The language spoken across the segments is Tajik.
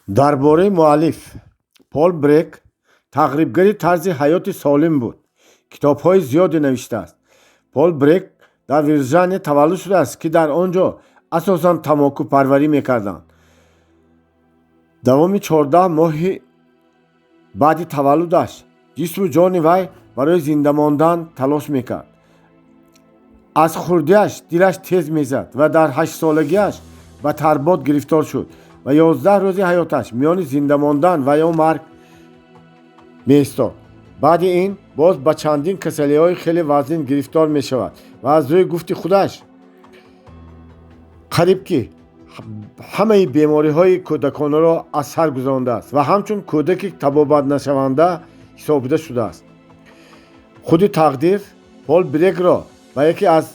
дар бораи муаллиф Пол Брек тағрибгари тарзи ҳаёти солим буд. Китобҳои зиёде навиштааст. Пол Брек дар Вирҷиния таваллуд шудааст, ки дар он ҷо асосан тамоку парварӣ мекарданд. Давоми 14 моҳи баъди таваллудаш ҷисму ҷони вай барои зинда мондан талош мекард. аз хурдиаш дилаш тез мезад ва дар 8-солагиаш ба тарбот гирифтор шуд ва 11 рӯзи ҳаёташ миёни зинда мондан ва ё марг меистод. баъди ин боз ба чандин касалиҳои хеле вазнин гирифтор мешавад ва аз рӯи гуфти худаш қариб ки ҳамаи бемориҳои кӯдаконаро аз сар гузаронидааст ва ҳамчун кӯдаки табобатнашаванда ҳисобида шудааст. худи тақдир Пол Брекро ба яке аз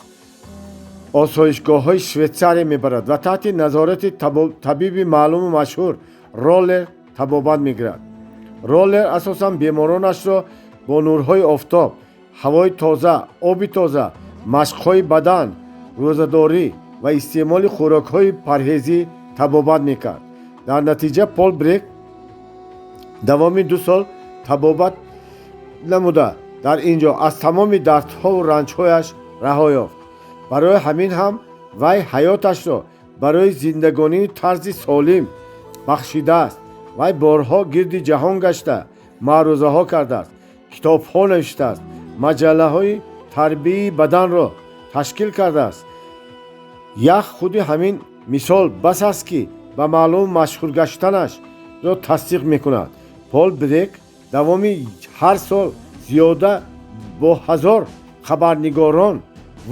осоишгоҳҳои Швейтсария мебарад ва таҳти назорати табиби маълуму машҳур Роллер табобат мегирад. Роллер асосан беморонашро бо нурҳои офтоб, ҳавои тоза, оби тоза, машқҳои бадан, рӯзадорӣ ва истеъмоли хӯрокҳои парҳезӣ табобат мекард. дар натиҷа Пол Брек давоми 2 сол табобат намуда дар ин ҷо аз тамоми дардҳову ранҷҳояш раҳо ёфт. барои ҳамин ҳам вай ҳаёташро барои зиндагонии тарзи солим бахшидааст. вай борҳо гирди ҷаҳон гашта маърузаҳо кардааст, китобҳо навиштааст, маҷаллаҳои тарбияи баданро ташкил кардааст. як худи ҳамин мисол бас аст ки ба маълум машҳур гаштанашро тасдиқ мекунад. Пол Брек давоми ҳар сол зиёда бо 1000 хабарнигорон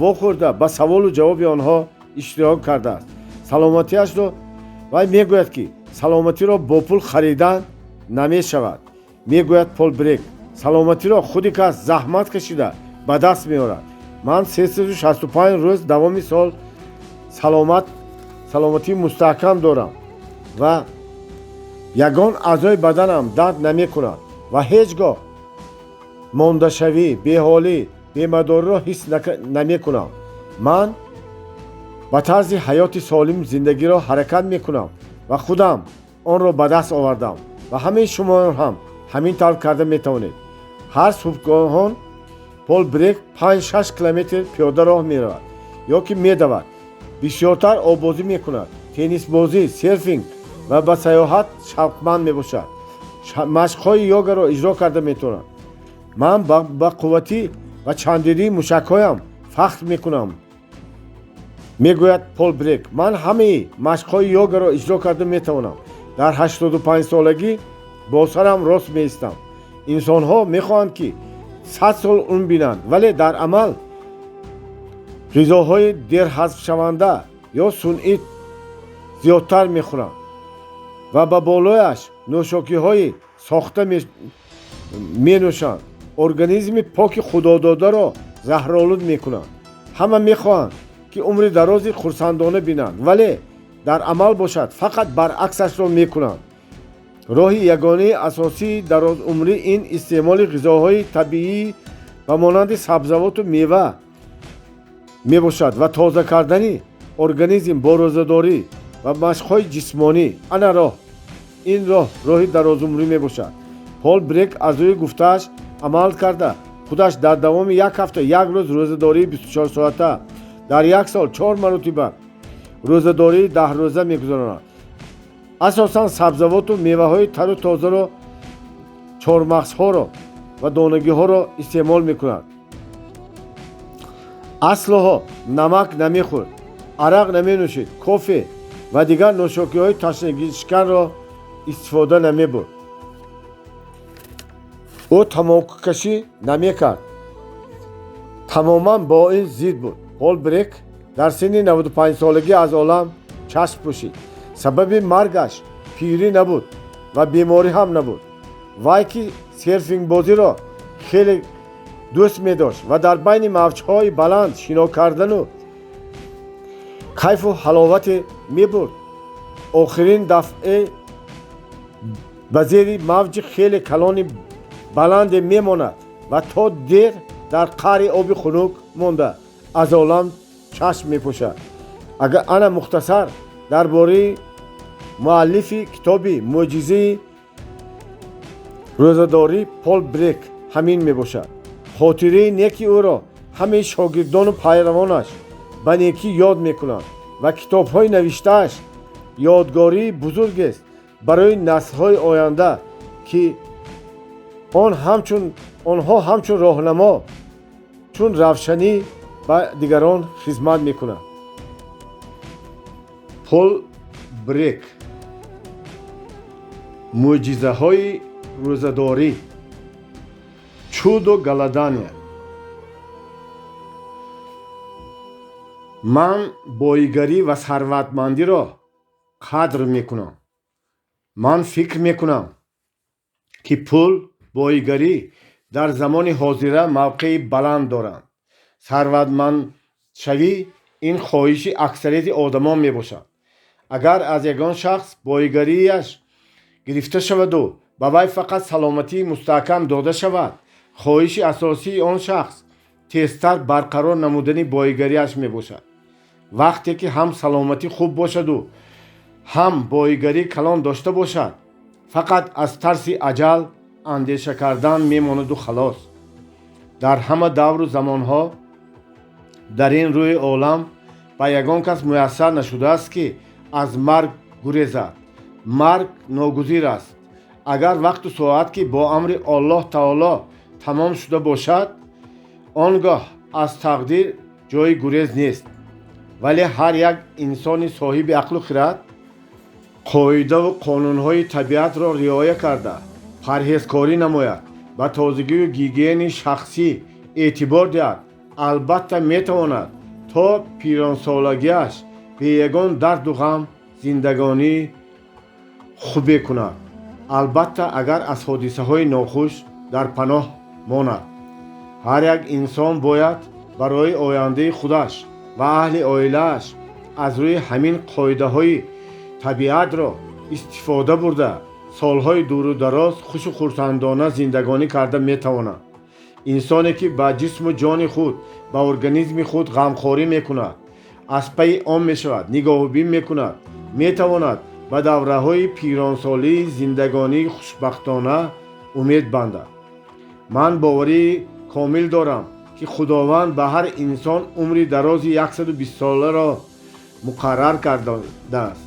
вохӯрда ба саволу ҷавоби онҳо иштирок кардааст. саломатиашро вай мегӯяд ки саломатиро бо пул харидан намешавад. мегӯяд Пол Брек, саломатиро худи кас заҳмат кашида ба даст меорад. ман 365 рӯз давоми сол саломатии мустаҳкам дорам ва ягон аъзои баданам дард намекунад ва ҳеҷ гоҳ мондашавӣ, беҳолӣ, бемадориро ҳис намекунам. ман ба тарзи ҳаёти солим зиндагиро ҳаракат мекунам ва худам онро ба даст овардам ва ҳамаи шумо ҳам ҳамин тавр карда метавонед. ҳар субҳгоҳон Пол Брек 5-6 километр пиёда роҳ меравад ё ки медавад. бисёртар оббозӣ мекунад, теннисбозӣ, серфинг ва ба сайёҳат шавқманд мебошад. машқҳои йогаро иҷро карда метавонад. ман ба қувватӣ ва чанддилии мушакҳоям фахр мекунам. мегӯяд Пол Брек, ман ҳамаи машқҳои йогаро иҷро карда метавонам. дар 85-солагӣ бо сарам рост меистам. инсонҳо мехоҳанд ки 100 сол умр бинанд, вале дар амал ғизоҳои дерҳазфшаванда ё сунъӣ зиёдтар мехӯранд ва ба болояш нӯшокиҳои сохта менӯшанд. организми поки худододаро заҳролуд мекунанд. ҳама мехоҳанд ки умри дарози хурсандона бинанд, вале дар амал бошад фақат баръаксашро мекунанд. роҳи ягонаи асосии дарозумрӣ ин истеъмоли ғизоҳои табиӣ ба монанди сабзавоту мева мебошад ва тоза кардани организм бо рӯзадорӣ ва машқҳои ҷисмонӣ. ана роҳ. ин роҳи дарозумрӣ мебошад. Пол Брек аз рӯи гуфтааш амал карда худаш дар давоми 1 ҳафта 1 рӯз рӯзадории 24-соата, дар 1 сол 4 маротиба рӯзадории 10-рӯза мегузаронад. асосан сабзавоту меваҳои тару тозаро, чормағзҳоро ва донагиҳоро истеъмол мекунад. аслоҳо намак намехӯрд, арақ наменӯшид, кофе ва дигар нӯшокиҳои ташнагишканро истифода намебурд. ӯ тамокукашӣ намекард. тамоман бо ин зид буд. Пол Брек дар синни 95-солагӣ аз олам чашм пӯшид. сабаби маргаш пирӣ набуд ва беморӣ ҳам набуд. вай ки серфингбозиро хеле дӯст медошт ва дар байни мавҷҳои баланд шино кардану кайфу ҳаловате мебурд. охирин дафъа ба зери мавҷи хеле калони баланде мемонад ва то дер дар қаъри оби хунук монда аз олам чашм мепӯшад. ана мухтасар дар бораи муаллифи китоби мӯъҷизаи рӯзадорӣ Пол Брек ҳамин мебошад. хотираи неки ӯро ҳамаи шогирдону пайравонаш ба некӣ ёд мекунанд ва китобҳои навиштааш ёдгории бузургест барои наслҳои оянда, ки онҳо ҳамчун роҳнамо, чун равшанӣ ба дигарон хизмат мекунанд. Пол Брек, мӯъҷизаҳои рӯзадорӣ, чудо Галадания. ман боигарӣ ва сарватмандиро қадр мекунам. ман фикр мекунам, ки пул, боигарӣ дар замони ҳозира мавқеи баланд доранд. Сарватмандшавӣ ин хоҳиши аксарияти одамон мебошад. агар аз ягон шахс боигариаш гирифта шаваду ба вай фақат саломатии мустаҳкам дода шавад, хоҳиши асосии он шахс тезтар барқарор намудани боигариаш мебошад. вақте ки ҳам саломатӣ хуб бошаду ҳам боигарӣ калон дошта бошад, фақат аз тарси аҷал андеша кардан мемонаду халос. дар ҳама давру замонҳо дар ин рӯи олам ба ягон кас муяссар нашудааст, ки аз марг гурезад. марг ногузир аст. агар вақту соат ки бо амри Аллоҳ таоло тамом шуда бошад, он гоҳ аз тақдир ҷои гурез нест. вале ҳар як инсони соҳиби ақлу хирад қоидаву қонунҳои табиатро риоя карда парҳезкорӣ намояд, ба тозагию гигиени шахсӣ эътибор диҳад, албатта метавонад то пиронсолагиаш бе ягон дарду ғам зиндагонӣ хубе кунад. албатта агар аз ҳодисаҳои нохуш дар паноҳ монад. ҳар як инсон бояд барои ояндаи худаш ва аҳли оилааш аз рӯи ҳамин қоидаҳои табиатро истифода бурда солҳои дуру дароз хушу хурсандона зиндагонӣ карда метавонад. инсоне ки ба ҷисму ҷони худ, ба организми худ ғамхорӣ мекунад, аз пайи он мешавад, нигоҳубин мекунад, метавонад ба давраҳои пиронсолии зиндагонии хушбахтона умед бандад. ман боварии комил дорам, ки худованд ба ҳар инсон умри дарози 120 соларо муқаррар кардааст.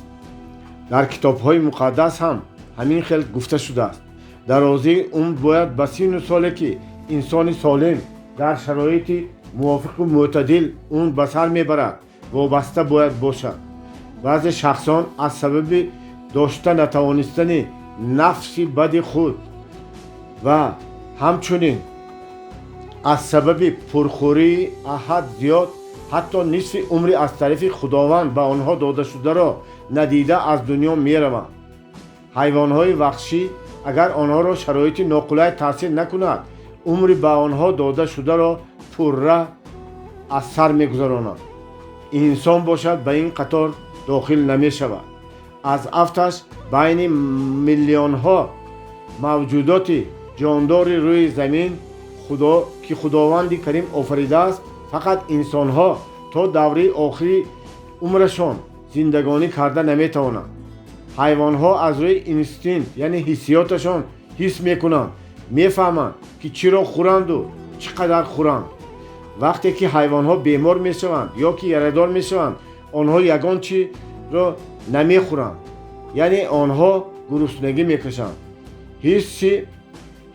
дар китобҳои муқаддас ҳам ҳамин хел гуфта шудааст. дарозии умр бояд ба сину соле, ки инсони солим дар шароити мувофиқу мӯътадил умр ба сар мебарад, вобаста бояд бошад. баъзе шахсон аз сабаби дошта натавонистани нафси бади худ ва ҳамчунин аз сабаби пурхӯрии аҳад зиёд ҳатто нисфи умри аз тарафи худованд ба онҳо додашударо надида аз дунё мераванд. ҳайвонҳои ваҳшӣ, агар онҳоро шароити ноқулай таъсир накунад, умри ба онҳо дода шударо пурра аз сар мегузаронанд. инсон бошад ба ин қатор дохил намешавад. аз афташ байни миллионҳо мавҷудоти ҷондори рӯи замин ки худованди карим офаридааст, фақат инсонҳо то давраи охири умрашон зиндагонӣ карда наметавонанд. ҳайвонҳо аз рӯи инстинкт, яъне ҳиссиёташон ҳис мекунанд, мефаҳманд, ки чиро хӯранду чӣ қадар хӯранд. вақте ки ҳайвонҳо бемор мешаванд ё ки ярадор мешаванд, онҳо ягон чиро намехӯранд, яъне онҳо гуруснагӣ мекашанд.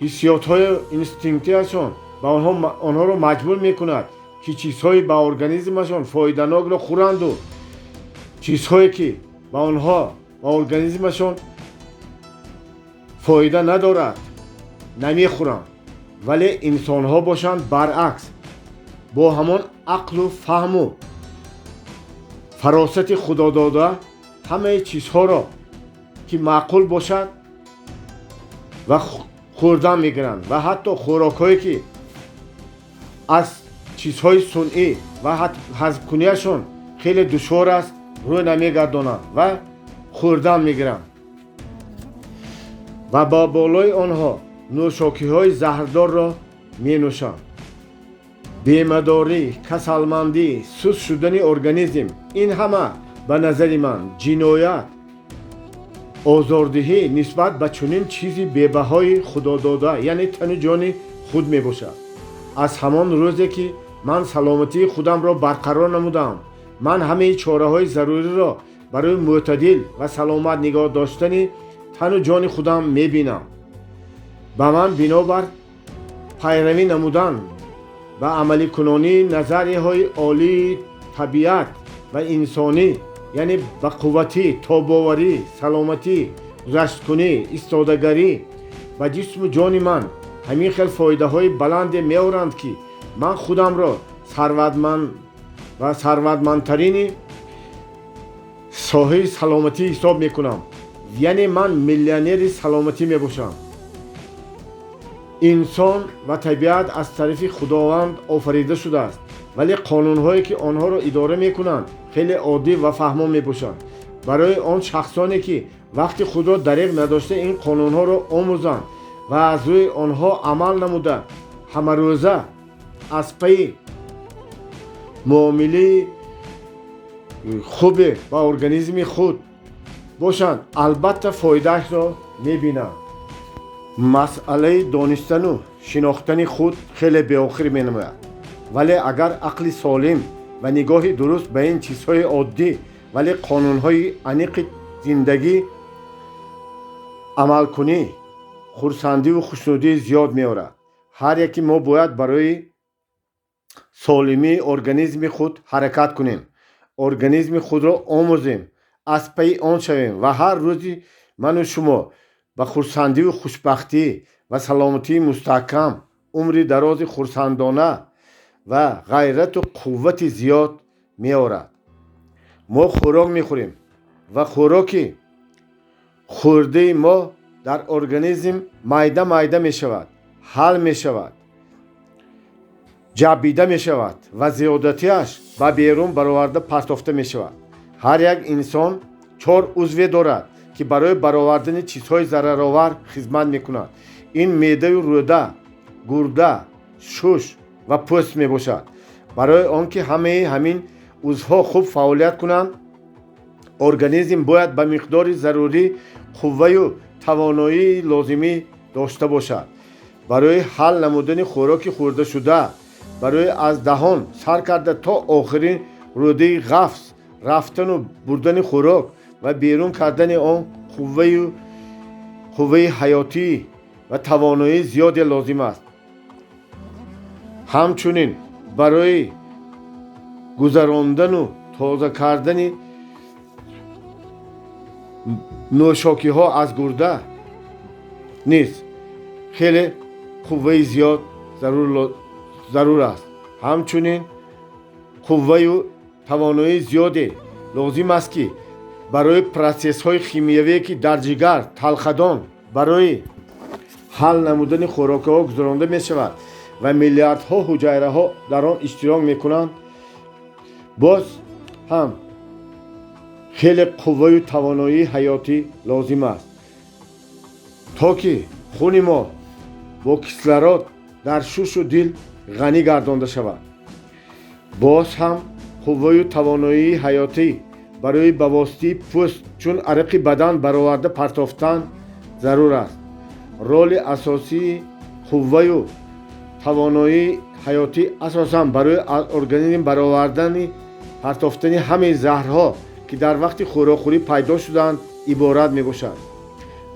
ҳиссиётҳои инстинктиашон ба онҳоро маҷбур мекунад, ки чизҳои ба организмашон фоиданокро хӯранду чизҳое ки ба онҳо ба организмашон фоида надорад намехӯранд. вале инсонҳо бошанд баръакс, бо ҳамон ақлу фаҳму фаросати худодода ҳамаи чизҳоро ки маъқул бошад ва хӯрдан мегиранд ва ҳатто хӯрокҳое ки аз чизҳои сунъӣ ва ҳазмкунияшон хеле душвор аст рӯй намегардонанд ва хӯрдан мегиранд. ва ба болои онҳо нӯшокиҳои заҳрдорро менӯшанд. бемадорӣ, касалмандӣ, суст шудани организм, ин ҳама ба назари ман ҷиноят озордиҳӣ нисбат ба чунин чизи бебаҳои худодода яъне тану ҷони худ мебошад. аз ҳамон рӯзе ки ман саломатии худамро барқарор намудам, ман ҳамаи чораҳои заруриро барои мӯътадил ва саломат нигоҳ доштани тану ҷони худам мебинам. ба ман бинобар пайравӣ намудан ба амаликунонии назарияҳои олии табиат ва инсонӣ, яъне ба қувватӣ, тобоварӣ, саломатӣ, гузашткунӣ, истодагарӣ ба ҷисму ҷони ман ҳамин хел фоидаҳои баланде меоранд, ки ман худамро сарватманд ва сарватмандтарини соҳаи саломатӣ ҳисоб мекунам, яъне ман миллионери саломатӣ мебошам. инсон ва табиат аз тарафи худованд офарида шудааст, вале қонунҳое ки онҳоро идора мекунанд хеле оддӣ ва фаҳмо мебошанд. барои он шахсоне ки вақти худро дариқ надошта ин қонунҳоро омӯзанд ва аз рӯи онҳо амал намуда ҳамарӯза аз пайи муомилаи хубе ба организми худ бошанд, албатта фоидаашро мебинанд. масъалаи донистану шинохтани худ хеле беохир менамояд, вале агар ақли солим ва нигоҳи дуруст ба ин чизҳои оддӣ вале қонунҳои аниқи зиндагӣ амалкунӣ, хурсандиву хушнудӣ зиёд меорад. ҳар яке мо бояд барои солимии организми худ ҳаракат кунем, организми худро омӯзем, аз пайи он шавем ва ҳар рӯзи ману шумо ба хурсандиву хушбахтӣ ва саломатии мустаҳкам, умри дарози хурсандона ва ғайрату қуввати зиёд меорад. мо хӯрок мехӯрем ва хӯроки хӯрдаи мо дар организм майда майда мешавад, ҳал мешавад, ҷабида мешавад ва зиёдатиаш ба берун бароварда партофта мешавад. ҳар як инсон 4 узве дорад, ки барои баровардани чизҳои зараровар хизмат мекунад. ин меъдаю рӯда, гурда, шуш ва пӯст мебошад. барои он ки ҳамаи ҳамин узвҳо хуб фаъолият кунанд, организм бояд ба миқдори зарурӣ қувваю тавоноии лозимӣ дошта бошад. барои ҳал намудани хӯроки хӯрдашуда, барои аз даҳон сар карда то охирин рӯдаи ғафс рафтану бурдани хӯрок ва берун кардани он қувваи ҳаётӣ ва тавоноии зиёде лозим аст. ҳамчунин барои гузарондану тоза кардани нӯшокиҳо аз гурда низ хеле қувваи зиёд зарур аст. ҳамчунин қувваю тавоноии зиёде лозим аст, ки барои протсессҳои химиявие ки дар ҷигар талхадон барои ҳал намудани хӯрокҳо гузаронда мешавад ва миллиардҳо ҳуҷайраҳо дар он иштирок мекунанд, боз ҳам хеле қувваю тавоноии ҳаётӣ лозим аст, то ки хуни мо бо кислород дар шушу дил ғанӣ гардонда шавад. боз ҳам қувваю тавоноии ҳаётӣ барои ба воситаи пӯст чун арақи бадан бароварда партофтан зарур аст. роли асосии қувваю тавоноии ҳаётӣ асосан барои организм баровардани партофтани ҳамаи заҳрҳо, ки дар вақти хӯрокхӯрӣ пайдо шуданд, иборат мебошад.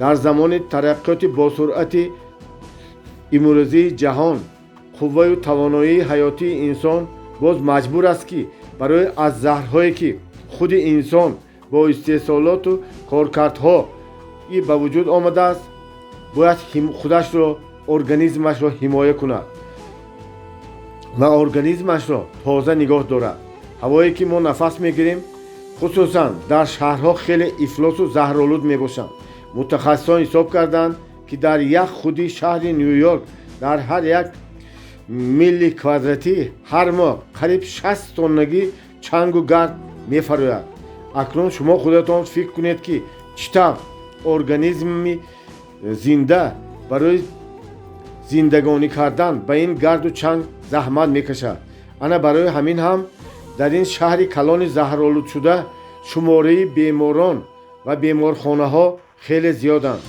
дар замони тараққиёти босуръати имрӯзии ҷаҳон, қувваю тавоноии ҳаётии инсон боз маҷбур аст, ки барои аз заҳрҳое ки худи инсон бо истеҳсолоту коркардҳо ба вуҷуд омадааст, бояд худашро, организмашро ҳимоя кунад ва организмашро тоза нигоҳ дорад. ҳавое ки мо нафас мегирем, хусусан дар шаҳрҳо хеле ифлосу заҳролуд мебошанд. мутахассисон ҳисоб карданд, ки дар як худи шаҳри Нью-Йорк дар ҳар як мили квадратӣ ҳар моҳ қариб 60 тоннагӣ чангу гард мефарояд. акнун шумо худатон фикр кунед, ки чӣ тавр организми зинда барои зиндагонӣ кардан ба ин гарду чанг заҳмат мекашад. ана барои ҳамин ҳам дар ин шаҳри калони заҳролудшуда шумораи беморон ва беморхонаҳо خیلی زیادند.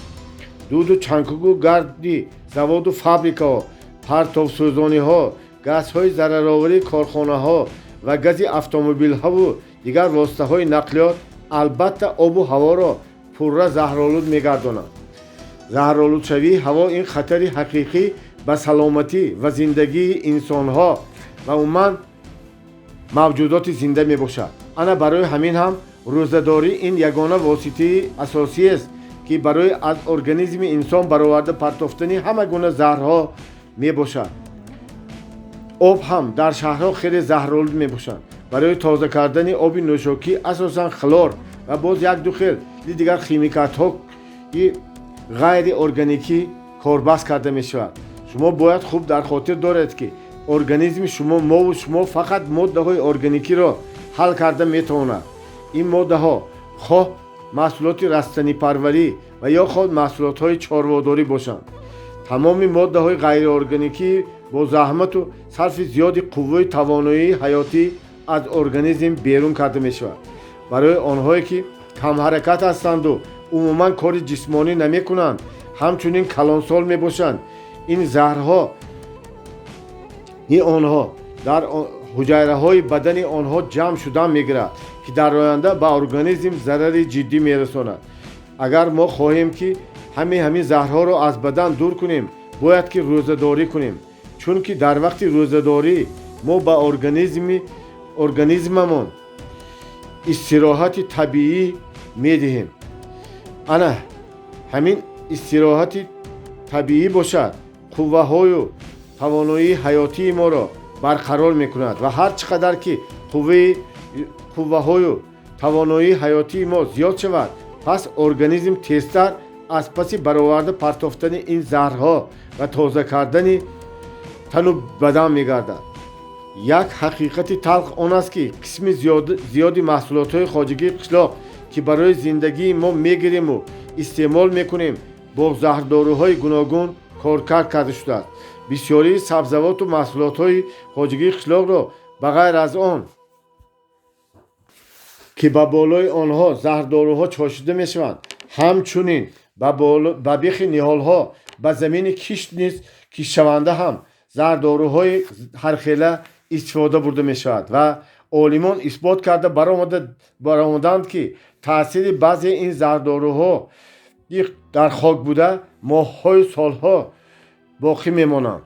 دود و چنگک و گردی завод و фабрикаҳо, партовсӯзониҳо, газҳои зараровари корхонаҳо ва гази автомобилҳову дигар воситаҳои нақлиёт албатта обу ҳаворо пурра заҳролуд мегардонанд. заҳролудшавии ҳаво ин хатари ҳақиқӣ ба саломатӣ ва зиндагии инсонҳо ва умуман мавҷудоти зинда мебошад. ана барои ҳамин ҳам рӯзадорӣ ин ягона воситаи асосиест ки барои аз организми инсон бароварда партофтани ҳама гуна заҳрҳо мебошад. об ҳам дар шаҳрҳо хеле заҳролуд мебошад. барои тоза кардани оби нӯшокӣ асосан хлор ва боз як-ду хел дигар химикатҳои ғайри органикӣ корбаст карда мешавад. шумо бояд хуб дар хотир доред ки организми шумо мову шумо фақат моддаҳои органикиро ҳал карда метавонад. ин моддаҳо хоҳ маҳсулоти растанипарварӣ ва ё хоҳ маҳсулотҳои чорводорӣ бошанд. тамоми моддаҳои ғайриорганикӣ бо заҳмату сарфи зиёди қувваи тавоноии ҳаётӣ аз организм берун карда мешавад. барои онҳое ки камҳаракат ҳастанду умуман кори ҷисмонӣ намекунанд, ҳамчунин калонсол мебошанд, ин заҳрҳо онҳо дар ҳуҷайраҳои бадани онҳо ҷамъ шудан мегирад, ки дар оянда ба организм зарари ҷиддӣ мерасонад. агар мо хоҳем ки ҳамин заҳрҳоро аз бадан дур кунем, бояд ки рӯзадорӣ кунем, чунки дар вақти рӯзадорӣ мо ба организмамон истироҳати табиӣ медиҳем. ана ҳамин истироҳати табиӣ бошад қувваҳою тавоноии ҳаётии моро барқарор мекунад ва ҳар чӣ қадар ки қувваҳою тавоноии ҳаётии мо зиёд шавад, пас организм тезтар аз паси бароварда партофтани ин заҳрҳо ва тоза кардани тану бадан мегардад. як ҳақиқати талх он аст ки қисми зиёди маҳсулотҳои хоҷагии қишлоқ ки барои зиндагии мо мегирему истеъмол мекунем, бо заҳрдоруҳои гуногун коркард карда шудааст. бисёрии сабзавоту маҳсулотҳои хоҷагии қишлоқро ба ғайр аз он ки ба болои онҳо заҳрдоруҳо чошида мешаванд, ҳамчунин ба бихи ниҳолҳо ба замини кишт низ киштшаванда ҳам заҳрдоруҳои ҳархела истифода бурда мешавад ва олимон исбот карда баромаданд ки таъсири баъзеи ин заҳрдоруҳо дар хок буда моҳҳою солҳо боқӣ мемонанд,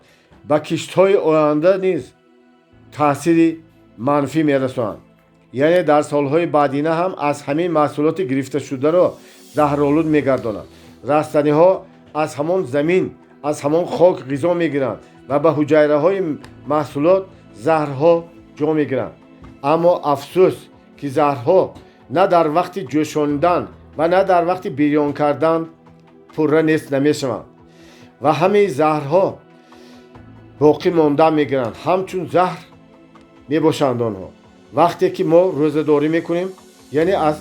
ба киштҳои оянда низ таъсири манфӣ мерасонанд. яъне дар солҳои баъдина ҳам аз ҳамин маҳсулоти гирифташударо заҳролуд мегардонанд. растаниҳо аз ҳамон замин, аз ҳамон хок ғизо мегиранд ва ба ҳуҷайраҳои маҳсулот заҳрҳо ҷо мегиранд. аммо афсӯс ки заҳрҳо на дар вақти ҷӯшонидан ва на дар вақти бирён кардан пурра нест намешаванд ва ҳамаи заҳрҳо боқӣ монда мегиранд, ҳамчун заҳр мебошанд онҳо. вақте ки мо рӯзадорӣ мекунем, яъне аз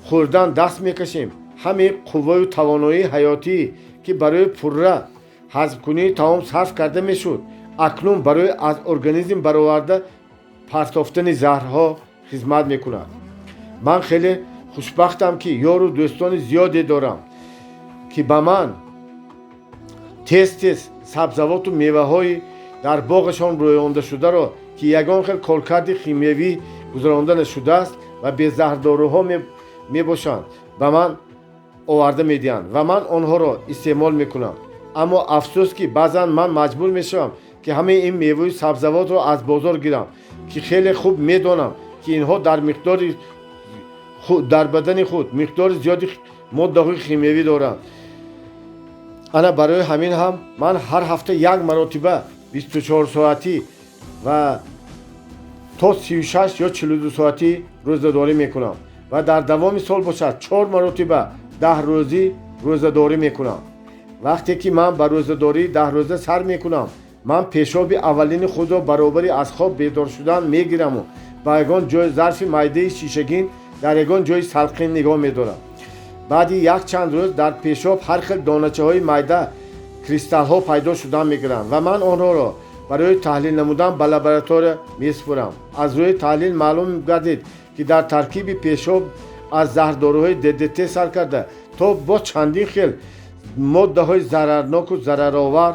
хӯрдан даст мекашем, ҳамаи қувваю тавоноии ҳаётӣ ки барои пурра ҳазмкунии таом сарф карда мешуд, акнун барои аз организм бароварда партофтани заҳрҳо хизмат мекунад. ман хеле хушбахтам ки ёру дӯстони зиёде дорам ки ба ман тез сабзавоту меваҳои дар боғашон рӯёндашударо ки ягон хел коркарди химиявӣ гузаронда нашудааст ва безаҳрдоруҳо мебошанд, ба ман оварда медиҳанд ва ман онҳоро истеъмол мекунам. аммо афсӯс ки баъзан ман маҷбур мешавам ки ҳамаи ин меваю сабзавотро аз бозор гирам, ки хеле хуб медонам ки инҳо дар бадани худ миқдори зиёди моддаҳои химиявӣ доранд. ана барои ҳамин ҳам ман ҳар ҳафта як маротиба 24 соатӣ ва то 36 ё 42 соатӣ рӯзадорӣ мекунам ва дар давоми сол бошад 4 маротиба 10 рӯзӣ рӯзадорӣ мекунам. вақте ки ман ба рӯзадории 10 рӯза сар мекунам, ман пешоби аввалини худро баробари аз хоб бедор шудан мегираму ба ягон ҷои зарфи майдаи шишагин дар ягон ҷои салқин нигоҳ медорам. баъди якчанд рӯз дар пешоб ҳар хел доначаҳои майда кристаллҳо пайдо шудан мегиранд ва ман онҳоро барои таҳлил намудан ба лаборатория месупурам. аз рӯи таҳлил маълум гардид ки дар таркиби пешоб аз заҳрдоруҳои ДДТ сар карда офтоб бо чандин хел моддаҳои зарарноку зараровар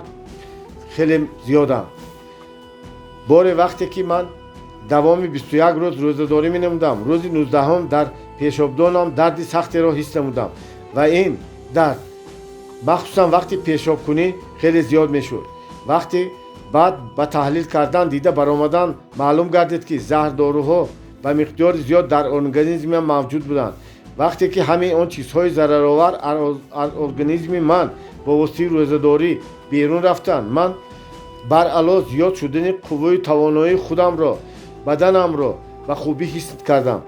хеле зиёданд. боре вақте ки ман давоми 21 рӯз рӯзадорӣ менамудам, рӯзи 19 дар пешобдонам дарди сахтеро ҳис намудам ва ин дард махсусан вақти пешобкунӣ хеле зиёд мешуд. вақти баъд ба таҳлил кардан дида баромадан маълум гардид ки заҳрдоруҳо ба миқдори зиёд дар организмам мавҷуд буданд. вақте ки ҳамин он чизҳои зараровар аз организми ман бо воситаи рӯзадорӣ берун рафтанд, ман баръало зиёд шудани қувваи тавоноии худамро, баданамро ба хубӣ ҳис кардам.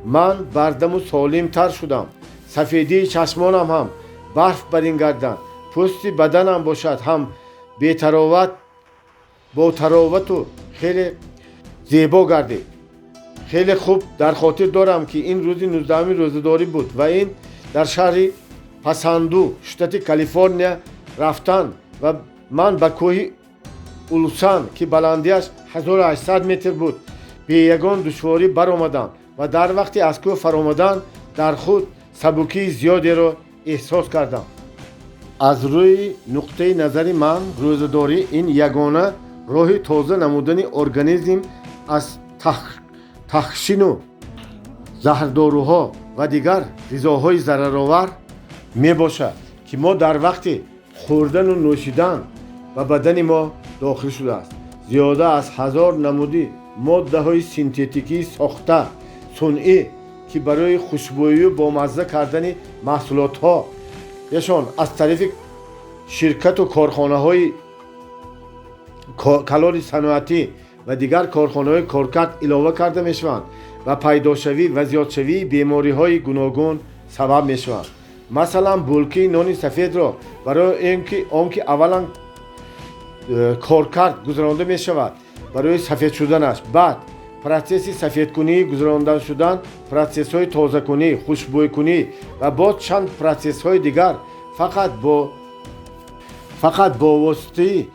ман бардаму солимтар шудам. сафедии чашмонам ҳам барф барин гарданд. пӯсти баданам бошад ҳам бо таровату хеле зебо гардид. хеле хуб дар хотир дорам ки ин рӯзи 19-уми рӯзадорӣ буд ва ин дар шаҳри Пасанду, штати Калифорния рафтан ва ман ба кӯҳи Улусан ки баландиаш 1800 метр буд бе ягон душворӣ баромадам ва дар вақти аз кӯҳ фаромадан дар худ сабукии зиёдеро эҳсос кардам. аз рӯи нуқтаи назари ман рӯзадорӣ ин ягона роҳи тоза намудани организм аз тахшину заҳрдоруҳо ва дигар ғизоҳои зараровар мебошад ки мо дар вақти хӯрдану нӯшидан ба бадани мо дохил шудааст. зиёда аз 1000 намуди моддаҳои синтетикии сохта сунъӣ ки барои хушбӯю бомазза кардани маҳсулотҳо яшон аз тарафи ширкату корхонаҳои калони саноатӣ ва дигар корхонаҳои коркард илова карда мешаванд ва пайдошавӣ ва зиёдшавии бемориҳои гуногун сабаб мешаванд. масалан булкии нони сафедро барои он ки аввалан коркард гузаронда мешавад барои сафед шуданаш, баъд протсесси сафедкунии гузаронда шудан, протсессҳои тозакунӣ, хушбӯйкунӣ ва боз чанд протсессҳои дигар фақат бо воситаи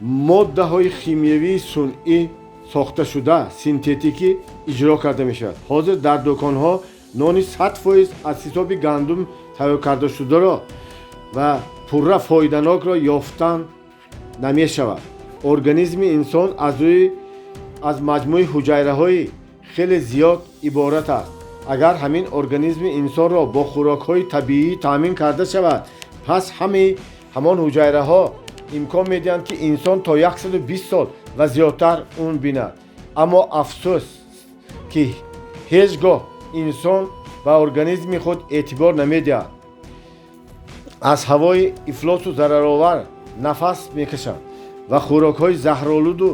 моддаҳои химиявии сунъӣ сохташуда синтетикӣ иҷро карда мешавад. ҳозир дар дӯконҳо нони 100% аз ҳисоби гандум тайёркардашударо ва пурра фоиданокро ёфтан намешавад. организми инсон аз маҷмӯи ҳуҷайраҳои хеле зиёд иборат аст. агар ҳамин организми инсонро бо хӯрокҳои табиӣ таъмин карда шавад, пас ҳамон ҳуҷайраҳо имкон медиҳанд ки инсон то 120 сол ва зиёдтар умр бинад. аммо афсӯс ки ҳеҷ гоҳ инсон ба организми худ эътибор намедиҳад. аз ҳавои ифлосу зараровар нафас мекашанд ва хӯрокҳои заҳролуду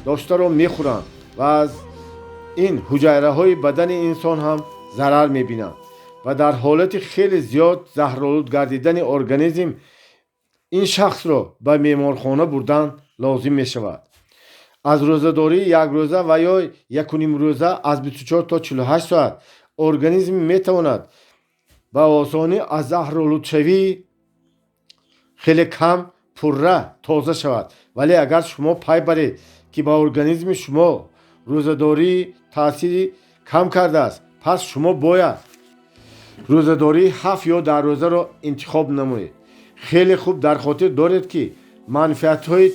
доштаро мехӯранд ва аз ин ҳуҷайраҳои бадани инсон ҳам зарар мебинанд ва дар ҳолати хеле зиёд заҳролуд гардидани организм ин шахсро ба меморхона бурдан лозим мешавад. аз рӯзадории якрӯза ва ё якунимрӯза аз 24 то 48 соат организм метавонад ба осонӣ аз заҳролудшавии хеле кам пурра тоза шавад. вале агар шумо пай баред ки ба организми шумо рӯзадории таъсири кам кардааст, пас шумо бояд рӯзадории 7 ё 10 рӯзаро интихоб намоед. хеле хуб дар хотир доред ки манфиатҳои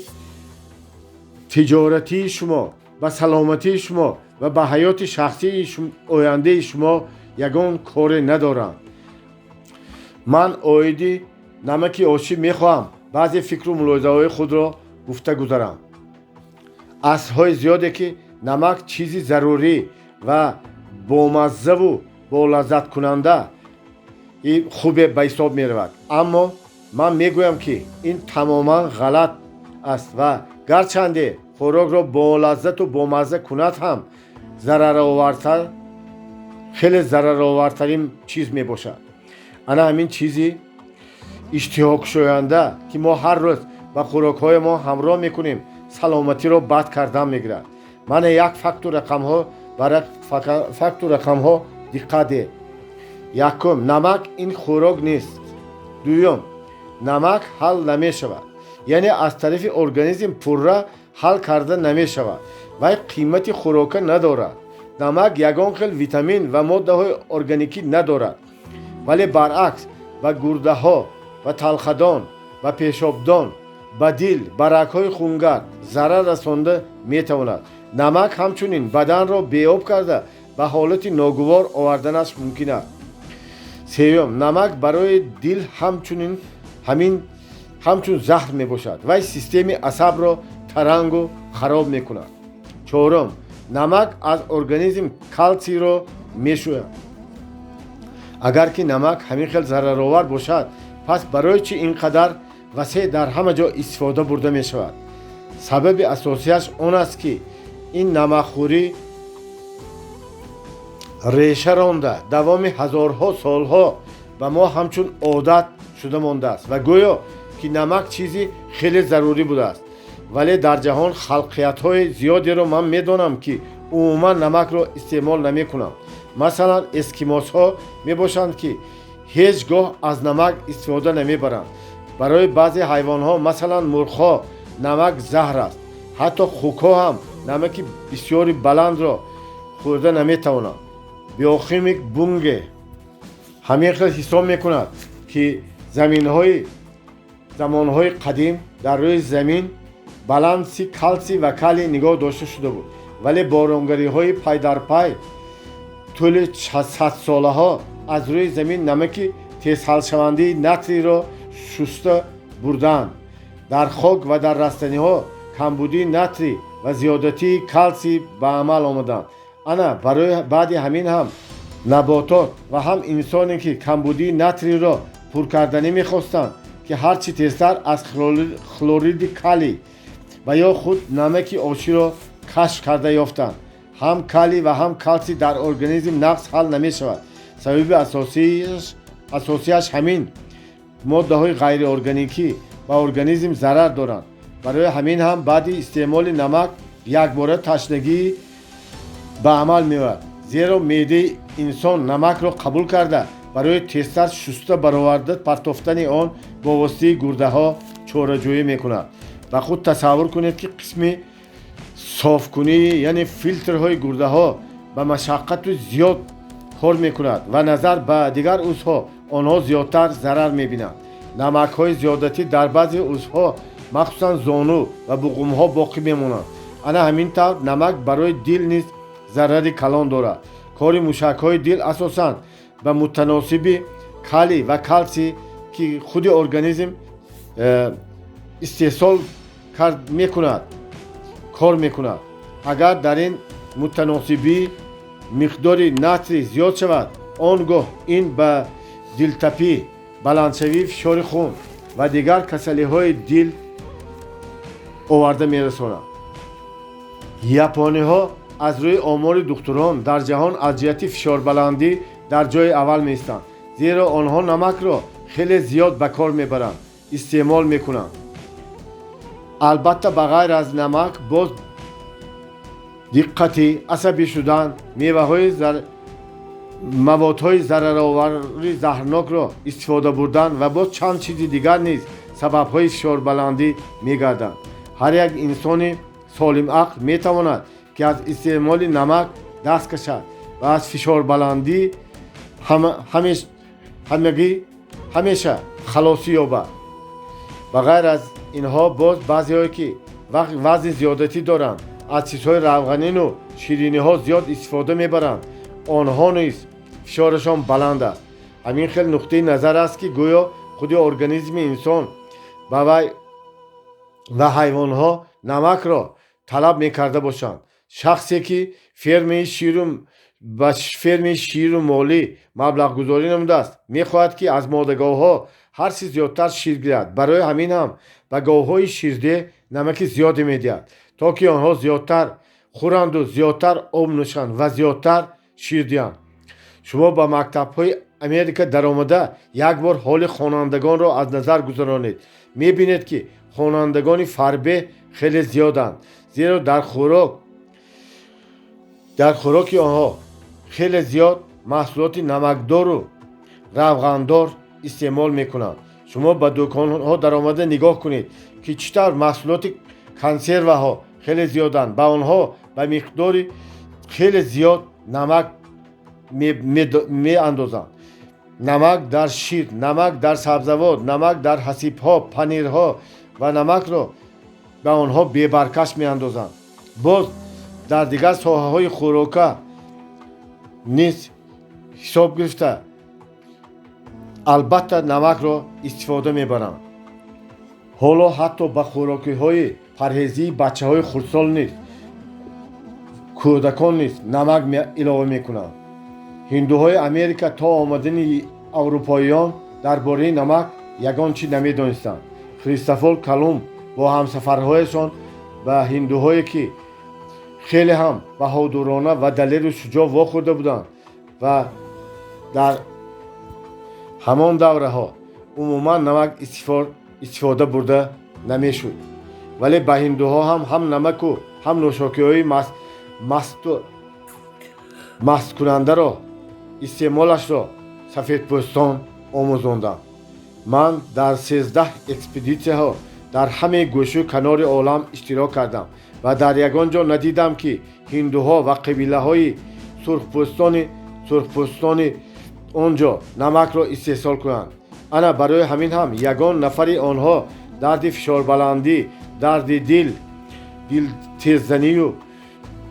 тиҷоратии шумо ба саломатии шумо ва ба ҳаёти шахсии ояндаи шумо ягон коре надоранд. ман оиди намаки ошиб мехоҳам баъзе фикру мулоҳизаҳои худро гуфта гузарам. асрҳои зиёде ки намак чизи зарурӣ ва бомаззаву болаззаткунанда хубе ба ҳисоб меравад. аммо ман мегӯям ки ин тамоман ғалат аст ва гарчанде хӯрокро болаззату бомазза кунад ҳам хеле зараровартарин чиз мебошад. ана ҳамин чизи иштиҳокушоянда ки мо ҳар рӯз ба хӯрокҳоямо ҳамроҳ мекунем саломатиро бад кардан мегирад. мана як факту рақамҳо диққат диҳед. якум, намак ин хӯрок нест. дуюм, намак ҳал намешавад, яъне аз тарафи организм пурра ҳал карда намешавад. вай қимати хӯрока надорад. намак ягон хел витамин ва моддаҳои органикӣ надорад. вале баръакс ба гурдаҳо ва талхадон ва пешобдон ба дил ба рагҳои хунгард зарар расонда метавонад. намак ҳамчунин баданро беоб карда ба ҳолати ногувор оварданаш мумкин аст. сеюм, намак барои дил ҳамчун заҳр мебошад. вай системаи асабро тарангу хароб мекунад. чорум, намак аз организм калтсиро мешӯяд. агар ки намак ҳамин хел зараровар бошад, пас барои чӣ ин қадар васеъ дар ҳама ҷо истифода бурда мешавад? сабаби асосияш он аст ки ин намакхӯрӣ реша ронда давоми ҳазорҳо солҳо ба мо ҳамчун одат шуда мондааст ва гӯё ки намак чизи хеле зарурӣ будааст. вале дар ҷаҳон халқиятҳои зиёдеро ман медонам ки умуман намакро истеъмол намекунанд. масалан эскимосҳо мебошанд ки ҳеҷ гоҳ аз намак истифода намебаранд. барои баъзе ҳайвонҳо масалан мурғҳо намак заҳр аст. ҳатто хукҳо ҳам намаки бисёри баландро хӯрда наметавонанд. биохимик бунге ҳамин хел ҳисоб мекунад ки замонҳои қадим дар рӯи замин баланси калтсий ва калий нигоҳ дошта шуда буд. вале боронгариҳои пайдарпай тӯли садсолаҳо аз рӯи замин намаки тезҳалшавандаи натрийро шуста бурданд. дар хок ва дар растаниҳо камбудии натрий ва зиёдатии калтсий ба амал омаданд. ана барои баъди ҳамин ҳам наботот ва ҳам инсоне ки камбудии натрийро пуркарданӣ мехостанд ки ҳарчи тезтар аз хлориди калий ва ё худ намаки оширо кашф карда ёфтанд. ҳам калий ва ҳам калтсий дар организм нақс ҳал намешавад. сабаби асосияш ҳамин моддаҳои ғайриорганикӣ ба организм зарар доранд. барои ҳамин ҳам баъди истеъмоли намак якбора ташнагӣ ба амал меояд. зеро меъдаи инсон намакро қабул карда барои тезтар шуста бароварда партофтани он бо воситаи гурдаҳо чораҷӯӣ мекунад. ба худ тасаввур кунед ки қисми софкунӣ яъне филтрҳои гурдаҳо ба машаққату зиёд кор мекунад ва назар ба дигар узвҳо онҳо зиёдтар зарар мебинанд. намакҳои зиёдатӣ дар баъзе узвҳо махсусан зону ва буғумҳо боқӣ мемонанд. ана ҳамин тавр намак барои дил низ зарари калон дорад. кори мушакҳои дил асосан ба мутаносиби калий ва калтсий ки худи организм истеҳсол мекунад кор мекунад. агар дар ин мутаносибӣ миқдори натрий зиёд шавад, он гоҳ ин ба дилтапӣ, баландшавии фишори хун ва дигар касалиҳои дил оварда мерасонад. япониҳо аз рӯи омори духтурон дар ҷаҳон аз ҷиҳати фишорбаландӣ дар ҷои аввал меистанд, зеро онҳо намакро хеле зиёд ба кор мебаранд, истеъмол мекунанд. албатта ба ғайр аз намак боз диққатӣ, асабӣ шудан, маводҳои зараровари заҳрнокро истифода бурдан ва боз чанд чизи дигар низ сабабҳои фишорбаландӣ мегарданд. ҳар як инсони солимақл метавонад ки аз истеъмоли намак даст кашад ва аз фишорбаландӣ ҳамеша халосӣ ёбад. ба ғайр аз инҳо боз баъзеҳое ки вазни зиёдатӣ доранд, аз чизҳои равғанину шириниҳо зиёд истифода мебаранд, онҳо низ фишорашон баланд аст. ҳамин хел нуқтаи назар аст ки гӯё худи организми инсон ва ҳайвонҳо намакро талаб мекарда бошанд. шахсе ки ба фермаи ширу молӣ маблағгузорӣ намудааст, мехоҳад ки аз модагоҳҳо ҳарчи зиёдтар шир гирад. барои ҳамин ҳам ба говҳои ширдеҳ намаки зиёде медиҳад, то ки онҳо зиёдтар хӯранду зиёдтар об нӯшанд ва зиёдтар шир диҳанд. шумо ба мактабҳои Америка даромада як бор ҳоли хонандагонро аз назар гузаронед. мебинед ки хонандагони фарбеҳ хеле зиёданд, зеро дар хӯроки онҳо хеле зиёд маҳсулоти намакдору равғандор истеъмол мекунанд. шумо ба дӯконҳо даромада нигоҳ кунед ки чӣ тавр маҳсулоти консерваҳо хеле зиёданд. ба онҳо ба миқдори хеле зиёд намак меандозанд. намак дар шир, намак дар сабзавот, намак дар ҳасибҳо, панирҳо ва намакро ба онҳо бебаркаш меандозанд. боз дар дигар соҳаҳои хӯрока низ ҳисоб гирифта албатта намакро истифода мебаранд. ҳоло ҳатто ба хӯрокиҳои парҳезии бачаҳои хурдсол низ кӯдакон низ намак илова мекунанд. ҳиндуҳои Америка то омадани аврупоиён дар бораи намак ягон чиз намедонистанд. Христофор Колумб бо ҳамсафарҳояшон ба ҳиндуҳое ки хеле ҳам баҳодурона ва далеру шуҷоъ вохӯрда буданд ва дар ҳамон давраҳо умуман намак истифода бурда намешуд. вале ба ҳиндуҳо ҳам намаку ҳам нӯшокиҳои масткунандаро истеъмолашро сафедпӯстон омӯзонданд. ман дар 13 экспедитсияҳо дар ҳамаи гӯшу канори олам иштирок кардам ва дар ягон ҷо надидам ки ҳиндуҳо ва қабилаҳои сурхпӯстони он ҷо намакро истеҳсол кунанд. ана барои ҳамин ҳам ягон нафари онҳо дарди фишорбаландӣ, дарди дил, дилтеззанию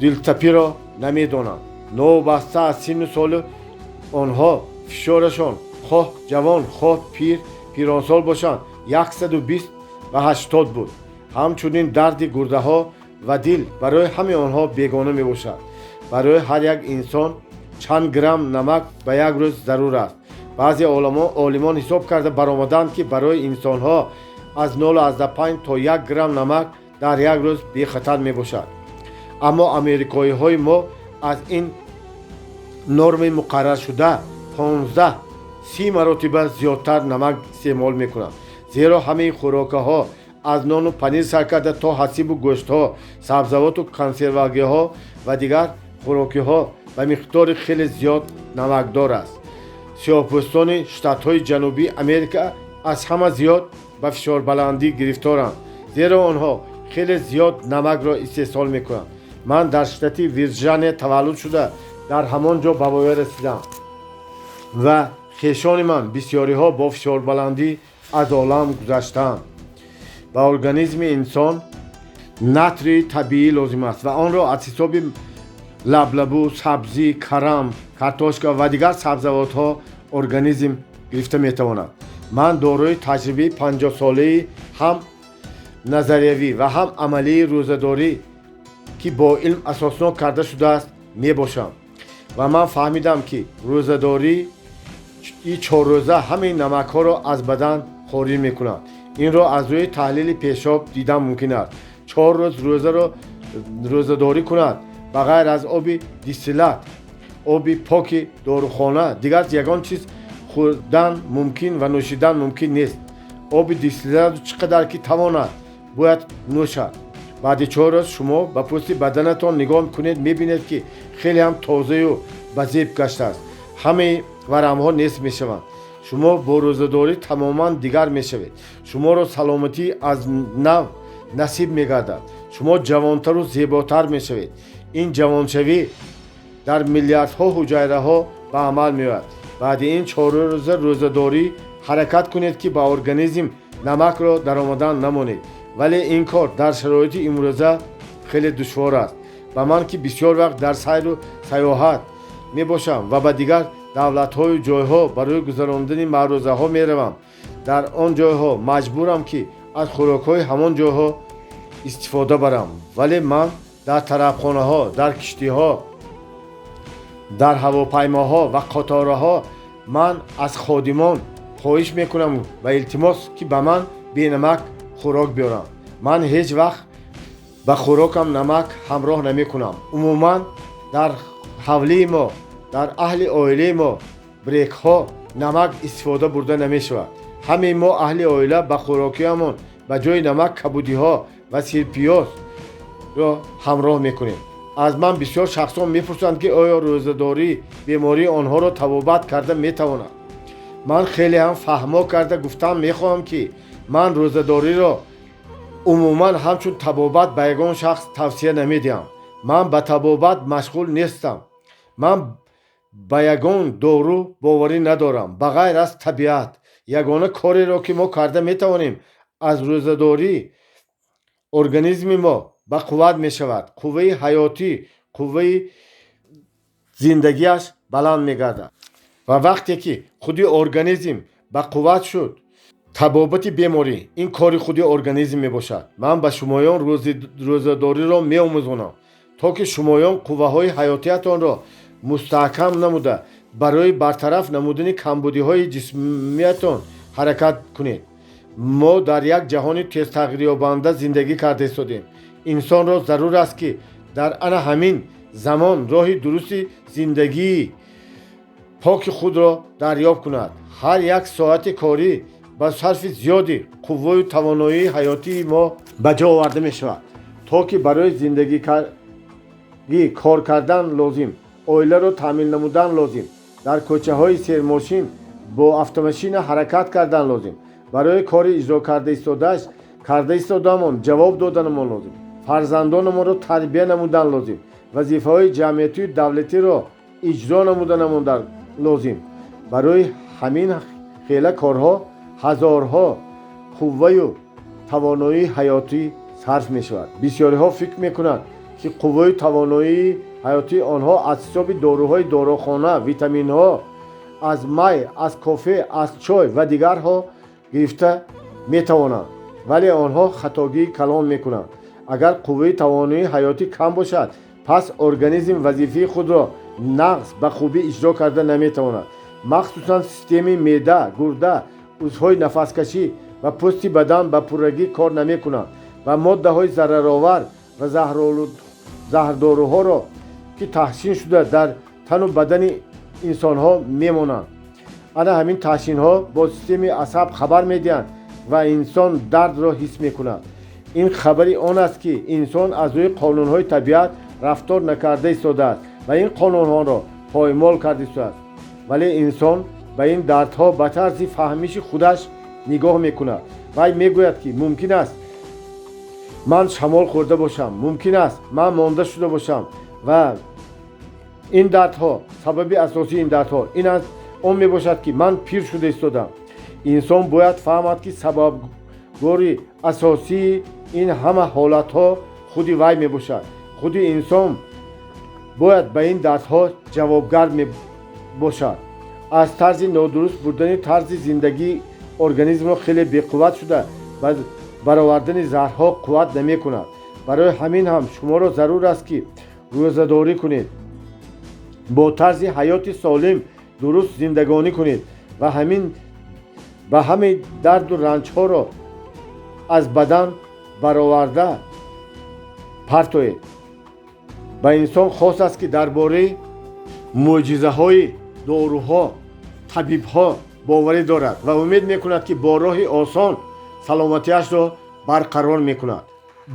дилтапиро намедонанд. новобаста аз синну соли онҳо фишорашон хоҳ ҷавон хоҳ пиронсол бошанд 120 ва 80 буд. ҳамчунин дарди гурдаҳо ва дил барои ҳамаи онҳо бегона мебошад. барои ҳар як инсон чанд грамм намак ба як рӯз зарур аст. баъзе олимон ҳисоб карда баромаданд ки барои инсонҳо аз 0,5 то 1 грамм намак дар як рӯз бехатар мебошад. аммо амрикоиҳои мо аз ин норми муқарраршуда 15-30 маротиба зиёдтар намак истеъмол мекунанд. зеро ҳамаи хӯрокаҳо аз нону панир сар карда то ҳасибу гӯштҳо, сабзавоту консервагиҳо ва дигар хӯрокиҳо ба миқдори хеле зиёд намакдор аст. сиёҳпӯстони штатҳои ҷанубии Америка аз ҳама зиёд ба фишорбаландӣ гирифторанд, зеро онҳо хеле зиёд намакро истеҳсол мекунанд. ман дар штати Вирҷиния таваллуд шуда дар ҳамон ҷо ба воя расидам ва хешони ман бисёриҳо бо фишорбаландӣ аз олам гузаштаанд. ба организми инсон натрии табиӣ лозим аст ва онро аз ҳисоби лаблабу, сабзӣ, карам, картошка ва дигар сабзавотҳо организм гирифта метавонад. ман дорои таҷрибаи 50-солаи ҳам назариявӣ ва ҳам амалии рӯзадорӣ ки бо илм асоснок карда шудааст мебошам ва ман фаҳмидам ки рӯзадории 4 рӯза ҳамаи намакҳоро аз бадан хориҷ мекунад. инро аз рӯи таҳлили пешоб дидан мумкин аст. 4 рӯз рӯзадорӣ кунад ба ғайр аз оби дистиллат, оби поки дорухона дигар ягон чиз хӯрдан мумкин ва нӯшидан мумкин нест. оби дистиллатро чӣ қадар ки тавонад бояд нӯшад. баъди 4 рӯз шумо ба пӯсти баданатон нигоҳ кунед, мебинед ки хеле ҳам тозаю ба зеб гаштааст. ҳамаи варамҳо нест мешаванд. шумо бо рӯзадорӣ тамоман дигар мешавед. шуморо саломатӣ аз нав насиб мегардад. шумо ҷавонтару зеботар мешавед. ин ҷавоншавӣ дар миллиардҳо ҳуҷайраҳо ба амал меояд. баъди ин 4 рӯза рӯзадорӣ ҳаракат кунед ки ба организм намакро даромадан намонед. вале ин кор дар шароити имрӯза хеле душвор аст. ба ман ки бисёр вақт дар сайру сайёҳат мебошам ва ба дигар давлатҳою ҷойҳо барои гузарондани маърӯзаҳо меравам, дар он ҷойҳо маҷбурам ки аз хӯрокҳои ҳамон ҷойҳо истифода барам. вале ман дар тарабхонаҳо, дар киштиҳо, дар ҳавопаймоҳо ва қатораҳо ман аз ходимон хоҳиш мекунам ва илтимос ки ба ман бенамак хӯрок биёрам. ман ҳеҷ вақт ба хӯрокам намак ҳамроҳ намекунам. умуман дар ҳавлии мо, дар аҳли оилаи мо брекҳо намак истифода бурда намешавад. ҳамаи мо аҳли оила ба хӯрокиамон ба ҷои намак кабудиҳо ва сирпиёзро ҳамроҳ мекунем. аз ман бисёр шахсон мепурсанд ки оё рӯзадорӣ бемории онҳоро табобат карда метавонад. ман хеле ҳам фаҳмо карда гуфтан мехоҳам ки ман рӯзадориро умуман ҳамчун табобат ба ягон шахс тавсия намедиҳам. ман ба табобат машғул нестам. ман ба ягон дору боварӣ надорам ба ғайр аз табиат. ягона кореро ки мо карда метавонем аз рӯзадорӣ организми мо ба қувват мешавад. қувваи ҳаётӣ, қувваи зиндагиаш баланд мегардад. ва вақте ки худи организм ба қувват шуд, табобати беморӣ ин кори худи организм мебошад. ман ба шумоён рӯзадориро меомӯзонам, то ки шумоён қувваҳои ҳаётиятонро мустаҳкам намуда барои бартараф намудани камбудиҳои ҷисмиятон ҳаракат кунед. мо дар як ҷаҳони тезтағйирёбанда зиндагӣ карда истодем. инсонро зарур аст ки дар ана ҳамин замон роҳи дурусти зиндагии поки худро дарёб кунад. ҳар як соати корӣ ба сарфи зиёди қувваю тавоноии ҳаётии мо ба ҷо оварда мешавад, то ки барои зиндагӣ кор кардан лозим, оиларо таъмин намудан лозим, дар кӯчаҳои сермошин бо автомошина ҳаракат кардан лозим, барои кори иҷро карда истодаамон ҷавоб доданамон лозим, фарзандонамонро тарбия намудан лозим, вазифаҳои ҷамъиятию давлатиро иҷро намуданамон лозим. барои ҳамин хела корҳо ҳазорҳо қувваю тавоноии ҳаётӣ сарф мешавад. бисёриҳо фикр мекунанд ки қувваю тавоноии ҳаётии онҳо аз ҳисоби доруҳои дорухона, витаминҳо, аз май, аз кофе, аз чой ва дигарҳо гирифта метавонанд, вале онҳо хатогии калон мекунанд. агар қувваи тавоноии ҳаётӣ кам бошад, пас организм вазифаи худро нағз ба хубӣ иҷро карда наметавонад. махсусан системаи меъда, гурда, узвҳои нафаскашӣ ва пӯсти бадан ба пуррагӣ кор намекунанд ва моддаҳои зараровар ва заҳрдоруҳоро ки таҳсин шуда дар тану бадани инсонҳо мемонанд. ана ҳамин таҳсинҳо бо системаи асаб хабар медиҳанд ва инсон дардро ҳис мекунад. ин хабари он аст ки инсон аз рӯи қонунҳои табиат рафтор накарда истодааст ва ин қонунҳоро поймол карда истодааст. вале инсон ба ин дардҳо ба тарзи фаҳмиши худаш нигоҳ мекунад. вай мегӯяд ки мумкин аст ман шамол хӯрда бошам, мумкин аст ман монда шуда бошам ва ин дардҳо, сабаби асосии ин дардҳо ин аст, он мебошад ки ман пир шуда истодам. инсон бояд фаҳмад ки сабабгори асосии ин ҳама ҳолатҳо худи вай мебошад. худи инсон бояд ба ин дардҳо ҷавобгар бошад. аз тарзи нодуруст бурдани тарзи зиндагии организмро хеле беқувват шуда ба баровардани заҳрҳо қувват намекунад. барои ҳамин ҳам шуморо зарур аст ки рӯзадорӣ кунед, бо тарзи ҳаёти солим дуруст зиндагонӣ кунед ва ба ҳамаи дарду ранҷҳоро аз бадан бароварда партоед. ба инсон хос аст ки дар бораи мӯъҷизаҳои доруҳо табибҳо боварӣ дорад ва умед мекунад ки бо роҳи осон саломатиашро барқарор мекунад.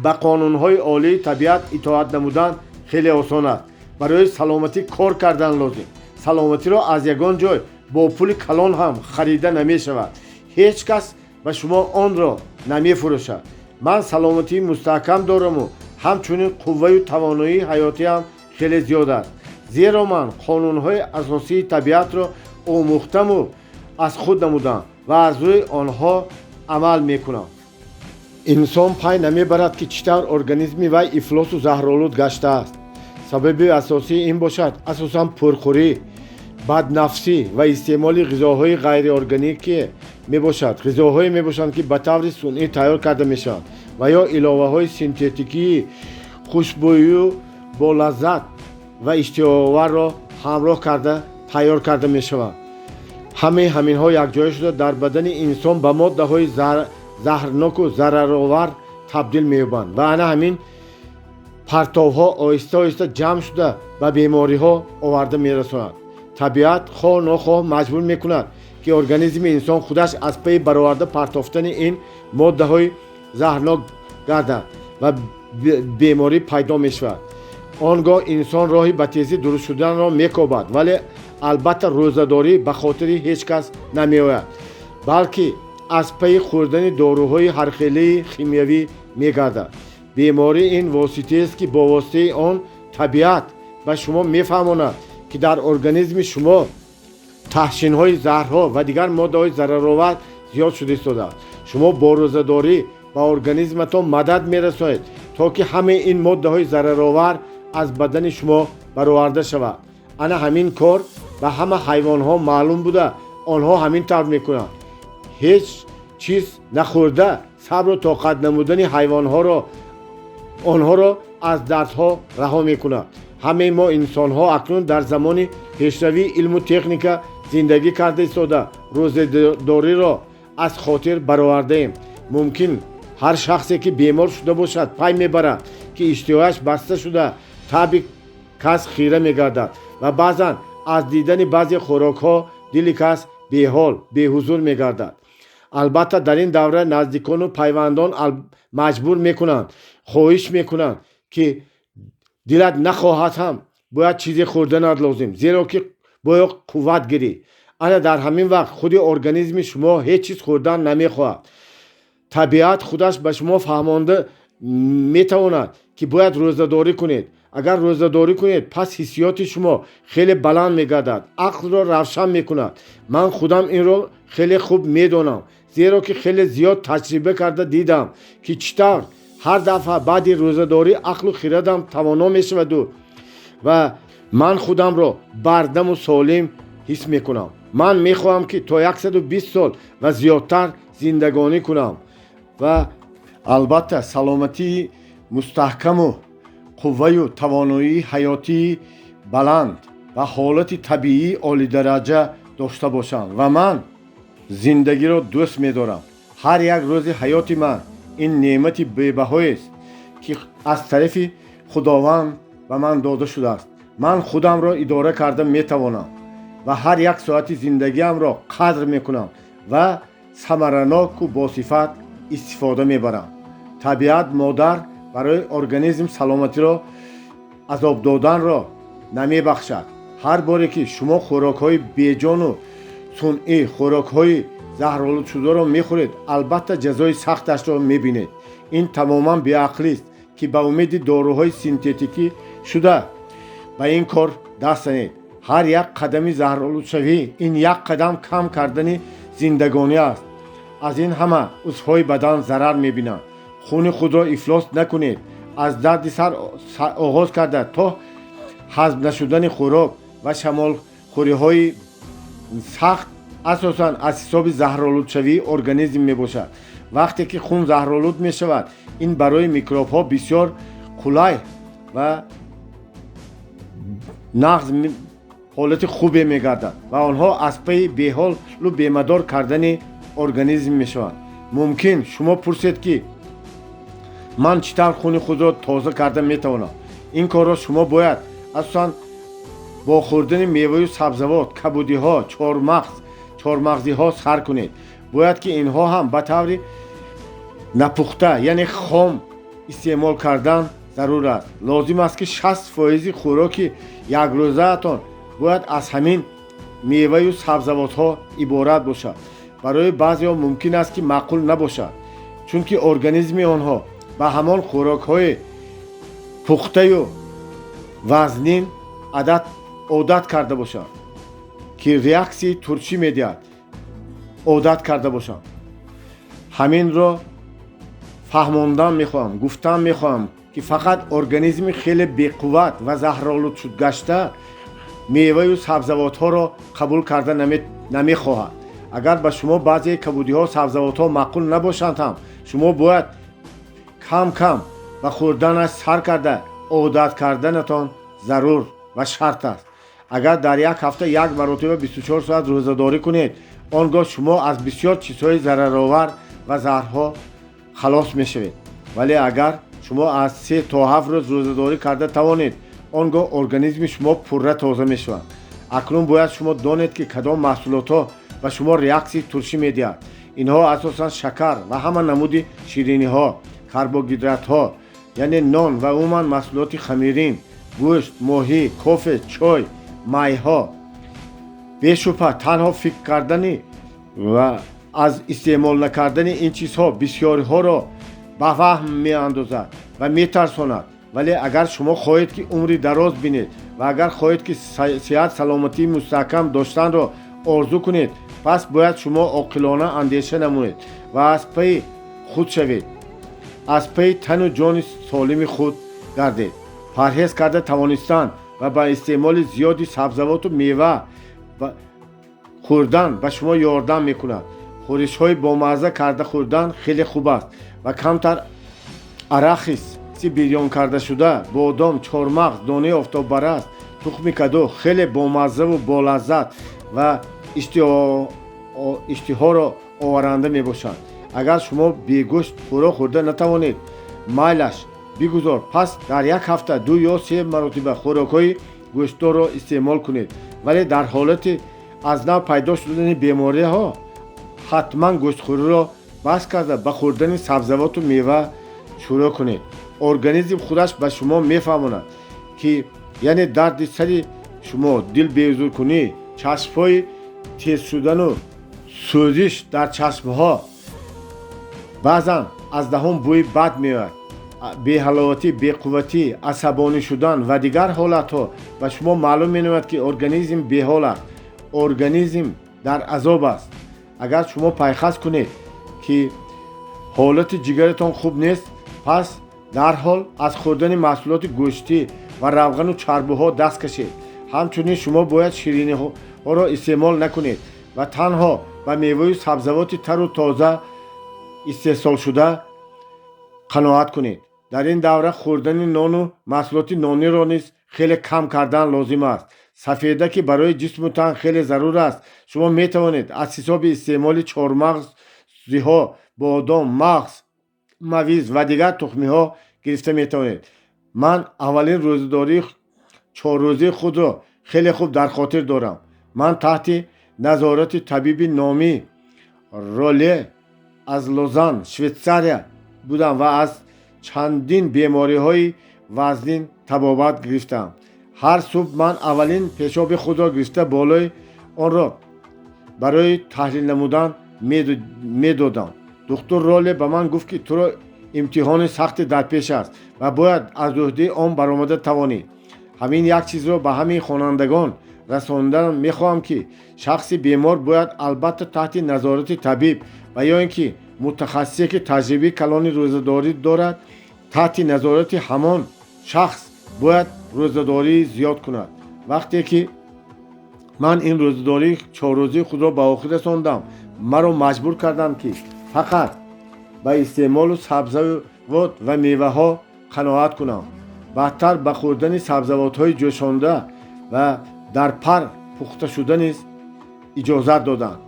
ба қонунҳои олии табиат итоат намудан хеле осон аст. барои саломатӣ кор кардан лозим. саломатиро аз ягон ҷой бо пули калон ҳам харида намешавад. ҳеҷ кас ба шумо онро намефурӯшад. ман саломатии мустаҳкам дораму ҳамчунин қувваю тавоноии ҳаётиам хеле зиёд аст. зеро ман қонунҳои асосии табиатро омӯхтаму аз худ намудам ва аз рӯи онҳо амал мекунам. инсон пай намебарад ки чӣ тавр организми вай ифлосу заҳролуд гаштааст. сабаби асосии ин бошад асосан пурхӯрӣ, баднафсӣ ва истеъмоли ғизоҳои ғайриорганикие мебошад. ғизоҳое мебошанд ки ба таври сунъӣ тайёр карда мешаванд ва ё иловаҳои синтетикии хушбӯю болаззат ва иштиҳооварро ҳамроҳ карда тайёр карда мешаванд. ҳамаи ҳаминҳо якҷоя шуда дар бадани инсон ба моддаҳои заҳрноку зараровар табдил меёбанд ва ана ҳамин партовҳо оҳиста оҳиста ҷамъ шуда ба бемориҳо оварда мерасонад. табиат хоҳ нохоҳ маҷбур мекунад ки организми инсон худаш аз пайи бароварда партофтани ин моддаҳои заҳрнок гардад ва беморӣ пайдо мешавад. он гоҳ инсон роҳи ба тезӣ дуруст шуданро мекобад, вале албатта рӯзадорӣ ба хотири ҳеҷ кас намеояд, балки аз пайи хӯрдани доруҳои ҳархелаи химиявӣ мегардад. беморӣ ин воситаест ки бо воситаи он табиат ба шумо мефаҳмонад که در ارگانیسم شما تحشین‌های زهرها و دیگر ماده‌های ضررآور زیاد شده است. شما با روزه‌داری به ارگانیسمتان مدد می‌رسانید تا که همه این ماده‌های ضررآور از بدن شما برآورده شود. انا همین کار به همه حیوان‌ها معلوم بوده، آنها همین طور می‌کنند. هیچ چیز نخورده صبر و طاقت نمودن آنها را از دردها رها می‌کند. همه ما انسان‌ها اکنون در زمان پیشروی علم و تکنیک زندگی کرده ایستاده روزه‌داری را از خاطر برآورده ایم. ممکن هر شخصی که بیمار شده باشد پی میبرد که اشتهایش بسته شده، طبع کس خیره میگردد و بعضا از دیدن بعضی خوراک‌ها دل کس بی‌حال بی‌حضور میگردد. البته در این دوره نزدیکان و پیوندان مجبور میکنند، خواهش میکنند که دلت نخواهد هم باید چیزی خوردن لازم، زیرا که باید قوت گیری. انا در همین وقت خود ارگانیسم شما هیچ چیز خوردن نمیخواهد. طبیعت خودش به شما فهمانده میتواند که باید روزه‌داری کنید. اگر روزه‌داری کنید پس حسیات شما خیلی بلند میگردد، عقل را روشن میکند. من خودم این را خیلی خوب میدانم، زیرا که خیلی زیاد تجربه کرده دیدم که چطور هر دفعه بعد روزه‌داری عقل و خردم توانا میشود و من خودم را بردم و سالم حس میکنم. من میخواهم که تا 120 سال و زیادتر زندگانی کنم و البته سلامتی مستحکم و قوه و توانایی حیاتی بلند و حالت طبیعی عالی درجه داشته باشم و من زندگی را دوست می‌دارم. هر یک روز حیات من این نعمت بی‌بهای است که از طرف خداوند به من داده شده است. من خودم را اداره کرده میتوانم و هر یک ساعت زندگیم را قدر میکنم و ثمرناک و با صفت استفاده میبرم. طبیعت مادر برای ارگانیسم سلامتی را عذاب دادن را نمیبخشد. هر باری که شما خوراک‌های بیجان و صنعی، خوراک‌های زهرآلود شده را میخورید، البته جزای سختش را میبینید. این تماما بی‌عقلی است که به امید داروهای سنتتیکی شده به این کار دست نهید. هر یک قدم زهرآلود شوی این یک قدم کم کردن زندگانی است. از این همه عضوهای بدن ضرر میبینند. خون خود را افلاس نکنید. از درد سر آغاز کرده تا هضم نشدن خوراک و شمال خوری های سخت اساساً از حساب زهرآلود شوی ارگانیسم می باشد. وقتی که خون زهرآلود می شود این برای میکروب ها بسیار کلای و نقض حالت خوبی می گردد و آنها از پی بیحال و بیمدار کردن ارگانیسم می شوند. ممکن شما پرسید که من چطور خون خود را تازه کرده می توانم؟ این کار را شما باید اصلا با خوردن میوه و سبزیجات، کبودی ها، چهارمغزی ها سر کنید. باید که اینها هم به طور نپخته یعنی خام استعمال کردن ضرور است. لازم است که 60% خوراک یک روزه تان باید از همین میوه و سبزیجات ها عبارت باشد. برای بعضی ها ممکن است که معقول نباشد، چون که ارگانیسم آنها به همان خوراک های پخته و وزنین عادت کرده باشند که ریاکسی ترشی میدهد. عادت کرده باشند. همین را فهماندن میخواهم، گفتن میخواهم که فقط ارگانیسم خیلی بی‌قوت و زهرآلود شد گشته میوه و سبزیجات ها را قبول کرده نمیخواهد. اگر به شما بعضی کبودی ها و سبزیجات ها معقول نباشند هم شما باید کم کم به خوردنش سر کرده عادت کردنتان ضرور و شرط است. اگر در یک هفته یک مرتبه 24 ساعت روزه‌داری کنید آنگاه شما از بسیار چیزهای ضررآور و زهرها خلاص میشوید. ولی اگر شما از 3 تا 7 روز روزه‌داری کرده توانید آنگاه ارگانیسم شما پوره تازه میشود. اکنون باید شما دانید که کدام محصولات ها به شما ریاکسی ترشی میدهد. اینها اساساً شکر و همه نمود شیرینی ها، کربوهیدرات ها یعنی نان و عموما محصولات خمیرین، گوشت، ماهی، کافه، چای، مایها. بیشوبه تنها فکر کردن و از استعمال نکردن این چیزها بسیاری ها را به وهم می اندازد و می ترساند. ولی اگر شما خواهید که عمری دراز بینید ва агар хоҳед ки сеҳат саломатии мустаҳкам доштанро орзу кунед, пас бояд шумо оқилона андеша намоед ва аз паи худ шавед, аз паи тану ҷони солими худ гардед. парҳез карда тавонистан ва ба истеъмоли зиёди сабзавоту мева хӯрдан ба шумо ёрдам мекунад. хӯришҳои бомазза карда хӯрдан хеле хуб аст ва камтар арахис, бирён карда шуда, бодом, чормағз, донаи офтобпараст, тухми каду хеле бомаззаву болаззат ва иштиҳоро оваранда мебошад. агар шумо бегӯшт пурро хӯрда натавонед, майлаш бигузор, пас дар як ҳафта 2 ё 3 маротиба хӯрокҳои гӯштдорро истеъмол кунед. вале дар ҳолати аз нав пайдо шудани бемориҳо ҳатман гӯштхӯриро бас карда ба хӯрдани сабзавоту мева шурӯъ кунед. организм худаш ба шумо мефаҳмонад ки яъне дарди сари шумо, дил беҳузуркунӣ, чашмҳои тез шудану сӯзиш дар чашмҳо, баъзан аз даҳон бӯи бад меояд, беҳаловатӣ, беқувватӣ, асабонӣ шудан ва дигар ҳолатҳо ба шумо маълум менамояд ки организм беҳол аст, организм дар азоб аст. агар шумо пайхас кунед ки ҳолати ҷигаретон хуб нест, пас дарҳол аз хӯрдани маҳсулоти гӯштӣ ва равғану чарбуҳо даст кашед. ҳамчунин шумо бояд шириниҳоро истеъмол накунед ва танҳо ба меваю сабзавоти тару тоза истеҳсолшуда қаноат кунед. дар ин давра хӯрдани нону маҳсулоти нониро низ хеле кам кардан лозим аст. сафеда ки барои ҷисму тан хеле зарур аст, шумо метавонед аз ҳисоби истеъмоли чормағзиҳо, бодом, мағз, мавиз ва дигар тухмиҳо гирифта метавонед. ман аввалин рӯзадории 4рӯзаи худро хеле хуб дар хотир дорам. ман таҳти назорати табиби номи Ролле аз Лозан, Швейтсария будам ва аз чандин бемориҳои вазнин табобат гирифтам. ҳар субҳ ман аввалин пешоби худро гирифта болои онро барои таҳлил намудан медодам. духтур Ролле ба ман гуфт ки туро имтиҳони сахте дар пеш аст ва бояд аз уҳдаи он баромада тавонӣ. ҳамин як чизро ба ҳамин хонандагон расонида мехоҳам ки шахси бемор бояд албатта таҳти назорати табиб ва ё ин ки мутахассисе ки таҷрибаи калони рӯзадорӣ дорад, таҳти назорати ҳамон шахс бояд рӯзадории зиёд кунад. вақте ки ман ин рӯзадории 4рӯзаи худро ба охир расондам, маро маҷбур карданд ки фақат ба истеъмолу сабзавот ва меваҳо қаноат кунам. баъдтар ба хӯрдани сабзавотҳои ҷӯшонда ва дар пар пухта шуда низ иҷозат доданд.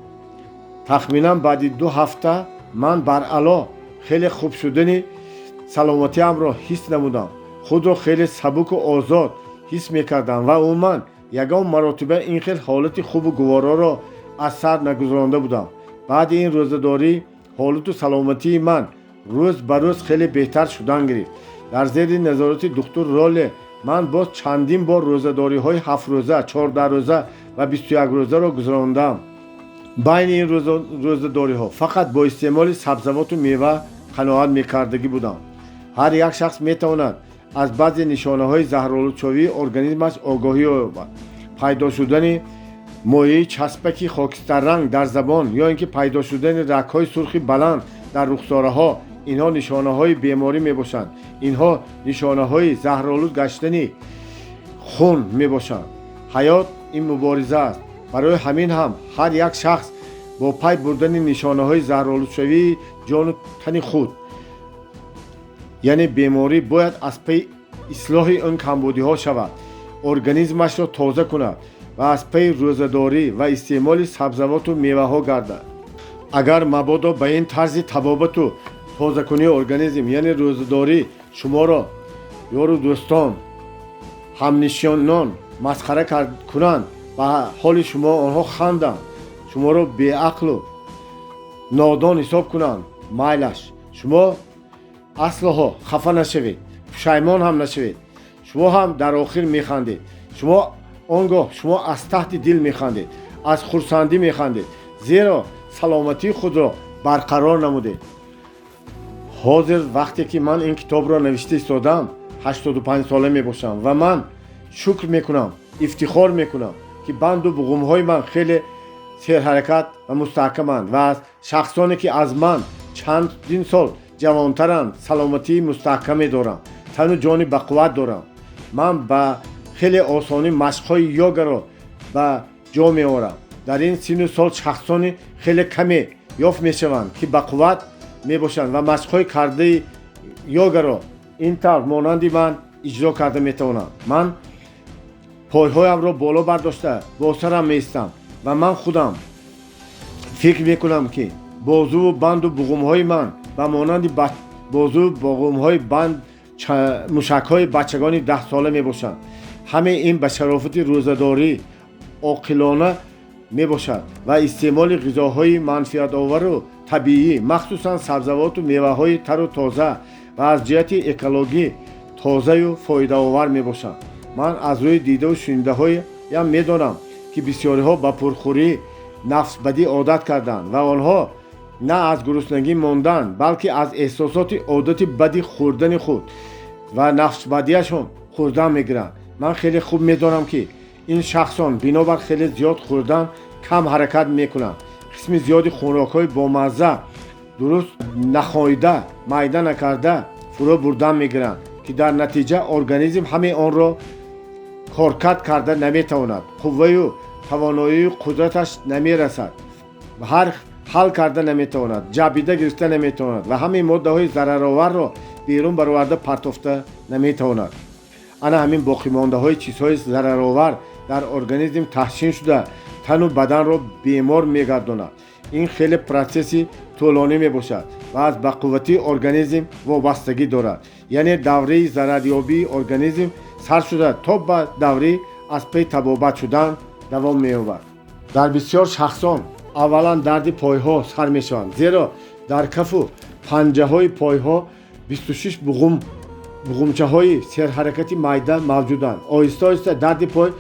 тахминан баъди 2 ҳафта ман баръало хеле хуб шудани саломатиамро ҳис намудам. худро хеле сабуку озод ҳис мекардам ва умуман ягон маротиба ин хел ҳолати хубу гувороро аз сар нагузаронда будам. баъди ин рӯзадорӣ ҳолату саломатии ман рӯз ба рӯз хеле беҳтар шудан гирифт. дар зери назорати духтур Ролле ман боз чандин бор рӯзадориҳои 7 рӯза, 14 рӯза ва 21 рӯзаро гузарондам. байни ин рӯзадориҳо фақат бо истеъмоли сабзавоту мева қаноат мекардагӣ будам. ҳар як шахс метавонад аз баъзе нишонаҳои заҳролудшавии организмаш огоҳӣ ёбад. пайдо шудани моеъи часпаки хокистарранг дар забон ё ин ки пайдо шудани рагҳои сурхи баланд дар рухсораҳо, инҳо нишонаҳои беморӣ мебошанд. инҳо нишонаҳои заҳролуд гаштани хун мебошанд. ҳаёт ин мубориза аст. барои ҳамин ҳам ҳар як шахс бо пай бурдани нишонаҳои заҳролудшавии ҷону тани худ, яъне беморӣ, бояд аз паи ислоҳи он камбудиҳо шавад, организмашро тоза кунад ва аз паи рӯзадорӣ ва истеъмоли сабзавоту меваҳо гардад. агар мабодо ба ин тарзи табобату тозакунии организм, яъне рӯзадорӣ, шуморо ёру дӯстон, ҳамнишинон масхара кунанд, ба ҳоли шумо онҳо ханданд, шуморо беақлу нодон ҳисоб кунанд, майлаш, шумо аслоҳо хафа нашавед, пушаймон ҳам нашавед. шумо ҳам дар охир механдед. шумо он гоҳ шумо аз таҳти дил механдед, аз хурсандӣ механдед, зеро саломатии худро барқарор намудед. ҳозир вақте ки ман ин китобро навишта истодам, 85 сола мебошам ва ман شکر میکنم، افتخار میکنم که بند و بغمهای من خیلی سرحرکت و مستحکمند و از شخصانی که از من چندین سال جوانترند سلامتی مستحکمی دارم، تن و جان بقوت دارم. من با خیلی آسانی مشقهای یوگا را به جا میآورم. در این سن و سال شخصانی خیلی کمی یافت میشوند که بقوت میباشند و مشقهای کرده یوگا را این طور مانندی من اجرا کرده میتوانم. من پایهایم را بالا برداشته با سرم میستم و من خودم فکر میکنم که بازو و بند و بغمهای من به مانند بازو و بغمهای بند موشکهای بچگان 10 ساله میباشند. همه این به شرافت روزه‌داری عاقلانه میباشد و استعمال غذاهای منفعت آور و طبیعی مخصوصا سبزیجات و میوه‌های تر و تازه و از جهت اکولوژی تازه و فایده آور میباشد. من از روی دیده و شنیده هایم میدانم که بسیاری ها به پرخوری نفس بدی عادت کردند و آنها نه از گرسنگی ماندن بلکه از احساسات عادت بدی خوردن خود و نفس بدیشان خوردن میگیرند. من خیلی خوب میدانم که این شخصان بنابر خیلی زیاد خوردن کم حرکت میکنند. قسم زیادی خوراک‌های با مزه درست نخاییده معده نکرده فرو بردن میگیرند که در نتیجه ارگانیسم همه آن را کارکرد کرده نمیتواند. قوه و توانایی و قدرتش نمیرسد و هر حل کرده نمیتواند، جابیده گرفته نمیتواند و همه ماده های ضررآور را بیرون برآورده پرتافته نمیتواند. انا همین باقی مانده های چیزهای ضررآور در ارگانیسم تحسین شده تن و بدن را بیمار میگرداند. این خیلی پروسسی طولانی میباشد و از بقوتی ارگانیسم وابستگی دارد. یعنی دوره ضرریابی ارگانیسم سر شده تا به دوره از پی تبابت شدن دوام می‌یابد. در بسیار شخصان اولا درد پایها سر میشوند، زیرا در کف و پنجه های پایها 26 بغمچه های سرحرکتی معده موجودند. آهسته آهسته درد پای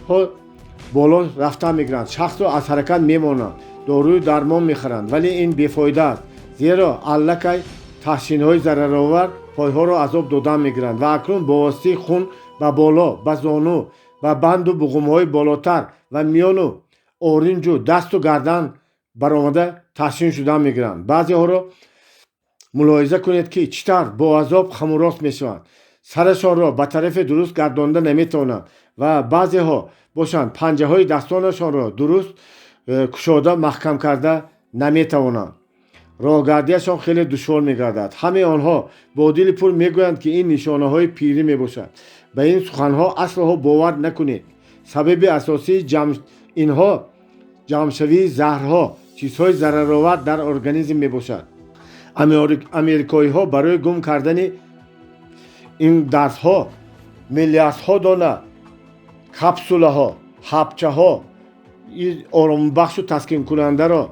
ها بالا رفته میگیرند. شخص را از حرکت میمانند، داروی درمان میخورند ولی این بیفایده است، زیرا الکی تحسین های ضررآور پایها را عذاب دادن میگیرند و اکنون با واسطه خون به بالا، به زانو، به بند و بغم‌های بالاتر و میان و اورنج و دست و گردن برآمده تحسین شدن میگیرند. بعضی ها را ملاحظه کنید که چطور با عذاب خم و راست میشوند، سرشان را به طرف درست گردانده نمیتوانند و بعضی ها باشند پنجه های دستانشان را درست کشاده محکم کرده نمیتوانند. راهگردیشان خیلی دشوار میگردد. همه آنها با دل پر میگویند که این نشانه های پیری میباشد. به این سخنها اصلا باور نکنید. سبب اساسی اینها جمع‌شوی زهرها، چیزهای ضررآور در ارگانیسم میباشد. امریکایی ها برای گم کردن این دردها میلیاردها دانه کپسوله ها، حبچه ها، آرام بخش و تسکین کننده را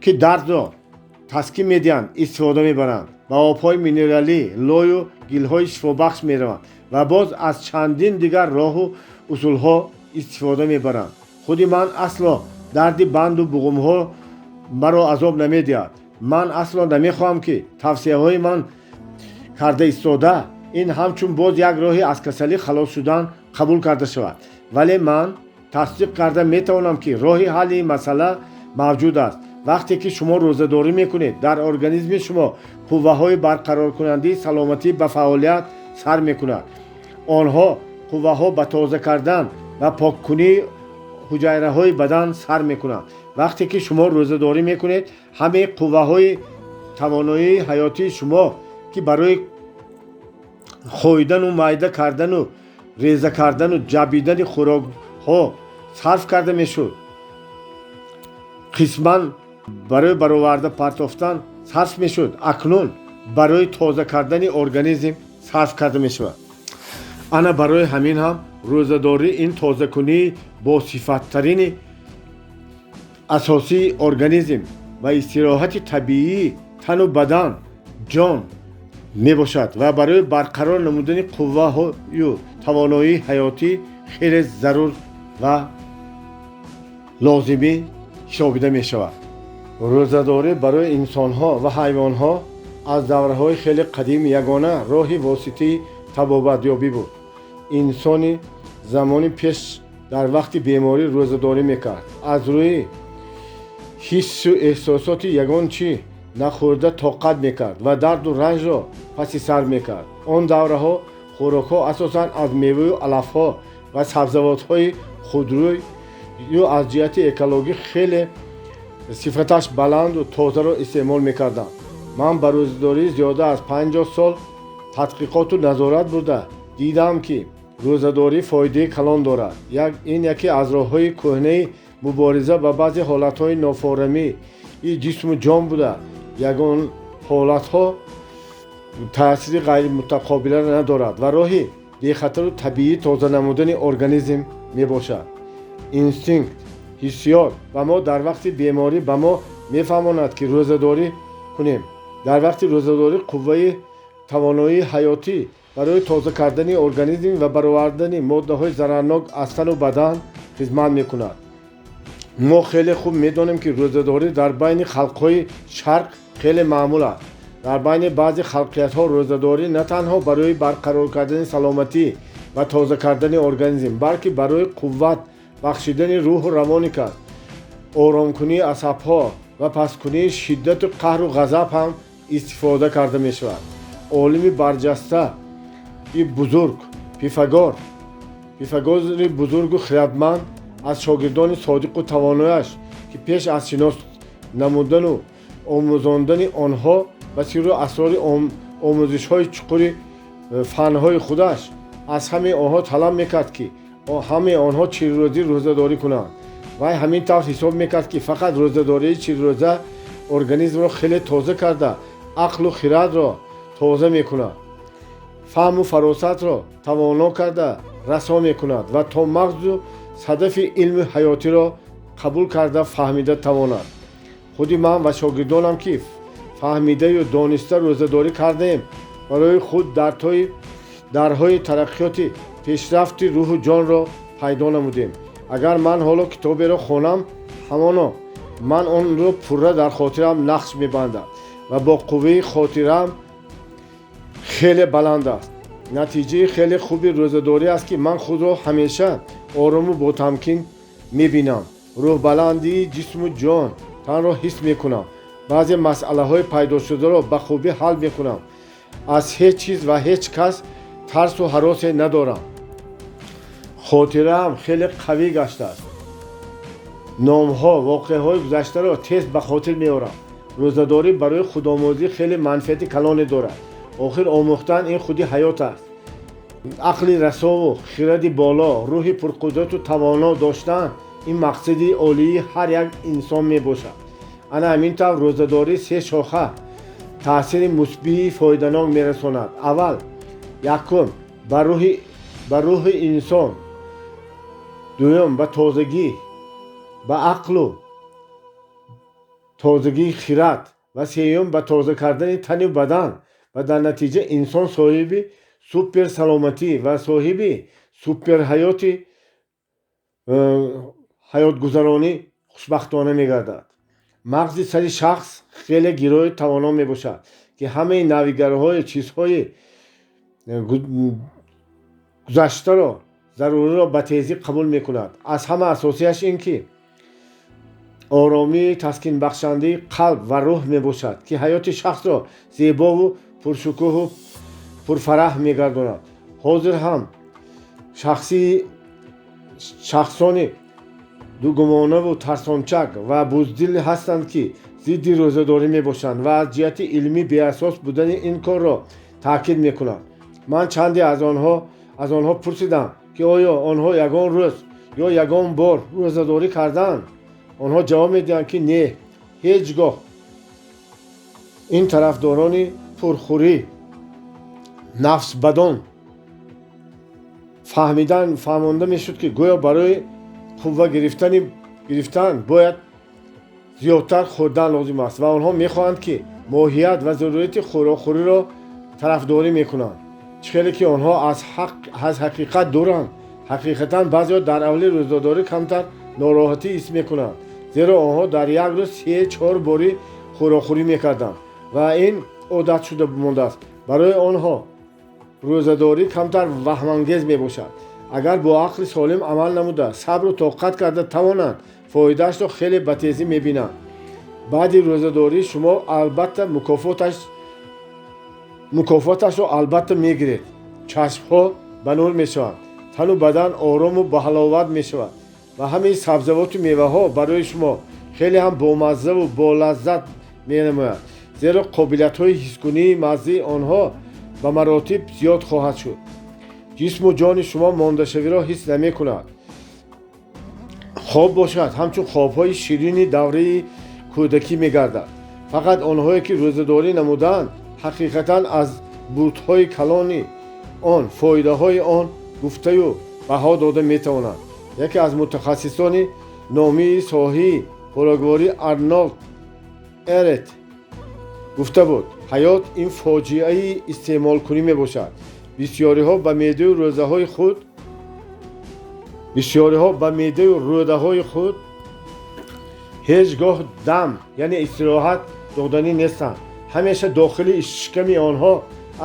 که درد را تسکین میدهند استفاده میبرند. با آبهای مینرالی، لای و گلهای شفابخش میروند و باز از چندین دیگر راه و اصولها استفاده میبرند. خودی من اصلا درد بند و بغمها مرا عذاب نمیدهد. من اصلا نمیخواهم که توصیه های من کرده ایستاده این همچون باز یک راهی از کسلی خلاص شدن قبول کرده شود، ولی من تصدیق کرده میتوانم که راهی حل این مسئله موجود است. وقتی که شما روزه‌داری میکنید در ارگانیسم شما قوه های برقرار کننده سلامتی به فعالیت سر میکند. آنها قوه ها به تازه کردن و پاک کنی حجره های بدن سر میکنند. وقتی که شما روزه‌داری میکنید همه قوه های توانایی حیاتی شما که برای خویدن و معده کردن و ریزه کردن و جابیدن خوراک ها صرف کرده میشد قسماً برای برآورده پرتافتن صرف میشد، اکنون برای تازه کردن ارگانیسم صرف کرده میشود. انا برای همین هم روزه‌داری این تازه کنی با صفت ترین اساسی ارگانیسم و استراحت طبیعی تن و بدن جان می باشد و برای برقرار نمودن قوه ها و توانایی حیاتی خیلی ضرور و لازمی شابیده می شود. روزه‌داری برای انسان ها و حیوان ها از دوره های خیلی قدیم یگانه راهی واسطه طبابت یابی بود. انسانی زمانی پیش در وقت بیماری روزه‌داری میکرد. از روی حس و احساسات یگان چی نخورده طاقت میکرد و درد و رنج را پس سر میکرد. آن دوره ها خوراک ها اساساً از میوه و علف ها و سبزیجات های خودروی یا از جهت اکولوژی خیلی صفتش بلند و تازه را استعمال میکردند. من بر روزه‌داری زیاده از 50 سال تحقیقات و نظارت بوده دیدم که روزه‌داری فایده کلان دارد. این یکی از راه‌های کهنه مبارزه با بعضی حالت‌های نافارمی این جسم و جان بوده. یگان حالت‌ها تأثیر غیر متقابل ندارد و راهی بی‌خطر و طبیعی تازه نمودن ارگانیسم میباشد. اینستینکت، حسیات و ما در وقت بیماری به ما میفهماند که روزه‌داری کنیم. در وقت روزه‌داری قوه توانایی حیاتی برای تازه کردن ارگانیسم و برآوردن ماده‌های ضررناک از تن و بدن خدمت میکند. ما خیلی خوب میدانیم که روزه‌داری در بین خلق‌های شرق خیلی معمول است. در بین بعضی خلقیت‌ها روزه‌داری نه تنها برای برقرار کردن سلامتی و تازه کردن ارگانیسم بلکه برای قوت بخشیدن روح و روان است. آرام کنی عصب‌ها و پس کنی شدت و قهر و غضب هم استفاده کرده می شود. عالم برجسته بزرگ پیفاگور بزرگ و خردمند از شاگردان صادق و توانایش که پیش از شناس نمودن و آموزاندن آنها و سر و اسرار آموزش‌های چقور فن‌های خودش از همه آنها طلب میکرد که همه آنها 40 روزه روزه‌داری کنند و همین طور حساب میکرد که فقط روزه‌داری 40 روزه ارگانیسم را خیلی تازه کرده، عقل و خرد را تازه میکند، فهم و فراست را توانا کرده رسا میکند و تا مغز و صدف علم حیاتی را قبول کرده فهمیده تواند. خودی من و شاگردانم که فهمیده و دانسته روزه‌داری کردیم برای خود درهای ترقیات پیشرفت روح و جان را پیدا نمودیم. اگر من حالا کتابی را خوانم همانا من آن را پوره در خاطرم نقش می‌بندم و با قوه خاطرم خیلی بلند است. نتیجه خیلی خوبی روزه‌داری است که من خود را همیشه آرام و با تمکین می‌بینم. روح بلندی جسم و جان تن را حس می‌کنم. بعضی مسئله‌های پیدا شده را به خوبی حل می‌کنم. از هیچ چیز و هیچ کس ترس و هراس ندارم. خاطرم خیلی قوی گشته است. نام‌ها واقعه‌های گذشته را تیز به خاطر می‌آورم. روزه‌داری برای خودآموزی خیلی منفعت کلانی دارد. آخر آموختن این خودی حیات است. عقل رسا و خرد بالا، روح پرقدرت و توانا داشتن این مقصدی عالی هر یک انسان میباشد. انا همین طور روزه‌داری 3 شاخه تأثیر مثبت فایده‌ناک میرساند. اول یکم به روح انسان، دوم به تازگی به عقل و تازگی خرد و سوم به تازه کردن تن و بدن و در نتیجه انسان صاحب سوپر سلامتی و صاحب سوپر حیات گذرانی خوشبختانه میگردد. مغز سری شخص خیلی گیرای توانا میباشد که همه نویگرهای چیزهای گذشته را ضروری را به تیزی قبول میکند. از همه اساسیش این که آرامی تسکین بخشنده قلب و روح میباشد که حیات شخص را زیبا و پرشکوه و پرفرح میگرداند. حاضر هم شخصانی دوگمانه و ترسانچک و بزدل هستند که ضد روزه‌داری میباشند و از جهت علمی بی‌اساس بودن این کار را تاکید میکنند. من چندی از آنها پرسیدم که آیا آنها یگان روز یا یگان بار روزه‌داری کردند؟ آنها جواب میدهند که نه، هیچگاه. این طرفداران پرخوری نفس بدان فهمانده میشد که گویا برای قوه گرفتن باید زیادتر خوردن لازم است و آنها میخواهند که ماهیت و ضرورت خوراکخوری را طرفداری میکنند. چخیلی که آنها از حقیقت دورند. حقیقتا بعضی در اول روزه‌داری کمتر ناراحتی حس میکنند، زیرا آنها در یک روز 3-4 باری خوراکخوری میکردند و این عادت شده مانده است. برای آنها рӯзадорӣ камтар ваҳмангез мебошад. агар бо ақли солим амал намуда сабру тоқат карда тавонанд, фоидаашро хеле ба тезӣ мебинанд. баъди рӯзадорӣ шумо албатта мукофоташро албатта мегиред. чашмҳо ба нур мешаванд, тану бадан орому баҳаловат мешавад ва ҳамин сабзавоту меваҳо барои шумо хеле ҳам бомаззаву болаззат менамояд, зеро қобилиятҳои ҳискунии мағзии онҳо ба маротиб зиёд хоҳад шуд. ҷисму ҷони шумо мондашавиро ҳис намекунад. хоб бошад ҳамчун хобҳои ширини давраи кӯдакӣ мегардад. фақат онҳое ки рӯзадорӣ намуданд ҳақиқатан аз бурдҳои калони он, фоидаҳои он гуфтаю баҳо дода метавонанд. яке аз мутахассисони номии соҳаи хӯрокворӣ Арнолд Эрет гуфта буд: ҳаёт ин фоҷиаи истеъмолкунӣ мебошад. бисёриҳо ба меъдаю рӯдаҳои худ ҳеҷ гоҳ дам яъне истироҳат доданӣ нестанд. ҳамеша дохили шиками онҳо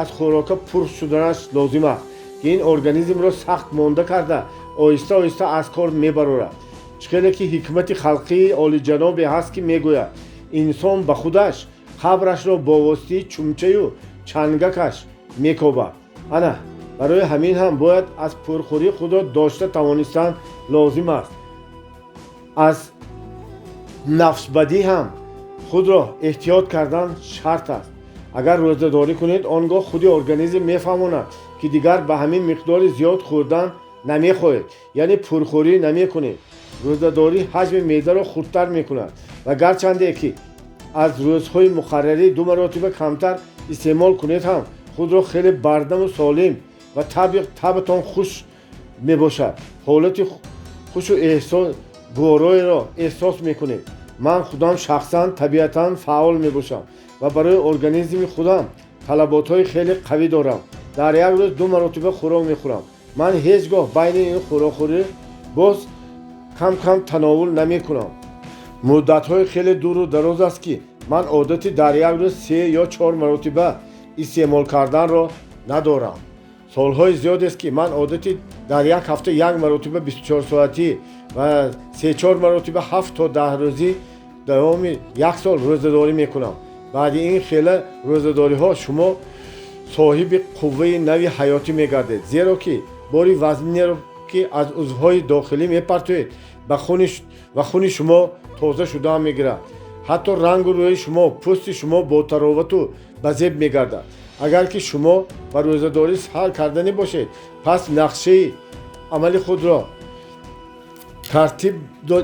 аз хӯрока пур шуданаш лозим аст, ки ин организмро сахт монда карда оҳиста оҳиста аз кор мебарорад. чӣ хеле ки ҳикмати халқии олиҷанобе ҳаст, ки мегӯяд инсон ба худаш қабрашро бо воситаи чумчаю чангакаш мекобад. ана барои ҳамин ҳам бояд аз пурхӯрии худро дошта тавонистан лозим аст. аз нафсбадӣ ҳам худро эҳтиёт кардан шарт аст. агар рӯзадорӣ кунед, он гоҳ худи организм мефаҳмонад, ки дигар ба ҳамин миқдори зиёд хӯрдан намехоҳед, яъне пурхӯрӣ намекунед. рӯзадорӣ ҳаҷми меъдаро хурдтар мекунад ва гарчанде ки аз рӯзҳои муқаррарӣ 2 маротиба камтар истеъмол кунед ҳам худро хеле бардаму солим ва табатон хуш мебошад. ҳолати хушу гувороеро эҳсос мекунед. ман худам шахсан табиатан фаъол мебошам ва барои организми худам талаботҳои хеле қавӣ дорам. дар як рӯз 2 маротиба хӯрок мехӯрам. ман ҳеҷ гоҳ байни ин хӯрокхӯрӣ боз кам тановул намекунам. муддатҳои хеле дуру дароз аст, ки ман одати дар як рӯз 3 ё 4 маротиба истеъмол карданро надорам. солҳои зиёдест, ки ман одати дар як ҳафта 1 маротиба 24 соатӣ ва 3-4 маротиба 7 то 10 рӯзӣ давоми 1 сол рӯзадорӣ мекунам. баъди ин хела рӯзадориҳо шумо соҳиби қувваи нави ҳаётӣ мегардед, зеро ки бори вазнинеро ки аз узвҳои дохилӣ мепартоед ва хуни шумо тоза шуда мегирад. ҳатто рангу рӯи шумо, пӯсти шумо бо таровату базеб мегардад. агар ки шумо ба рӯзадорӣ сар карданӣ бошед, пас нақшаи амали худро тартиб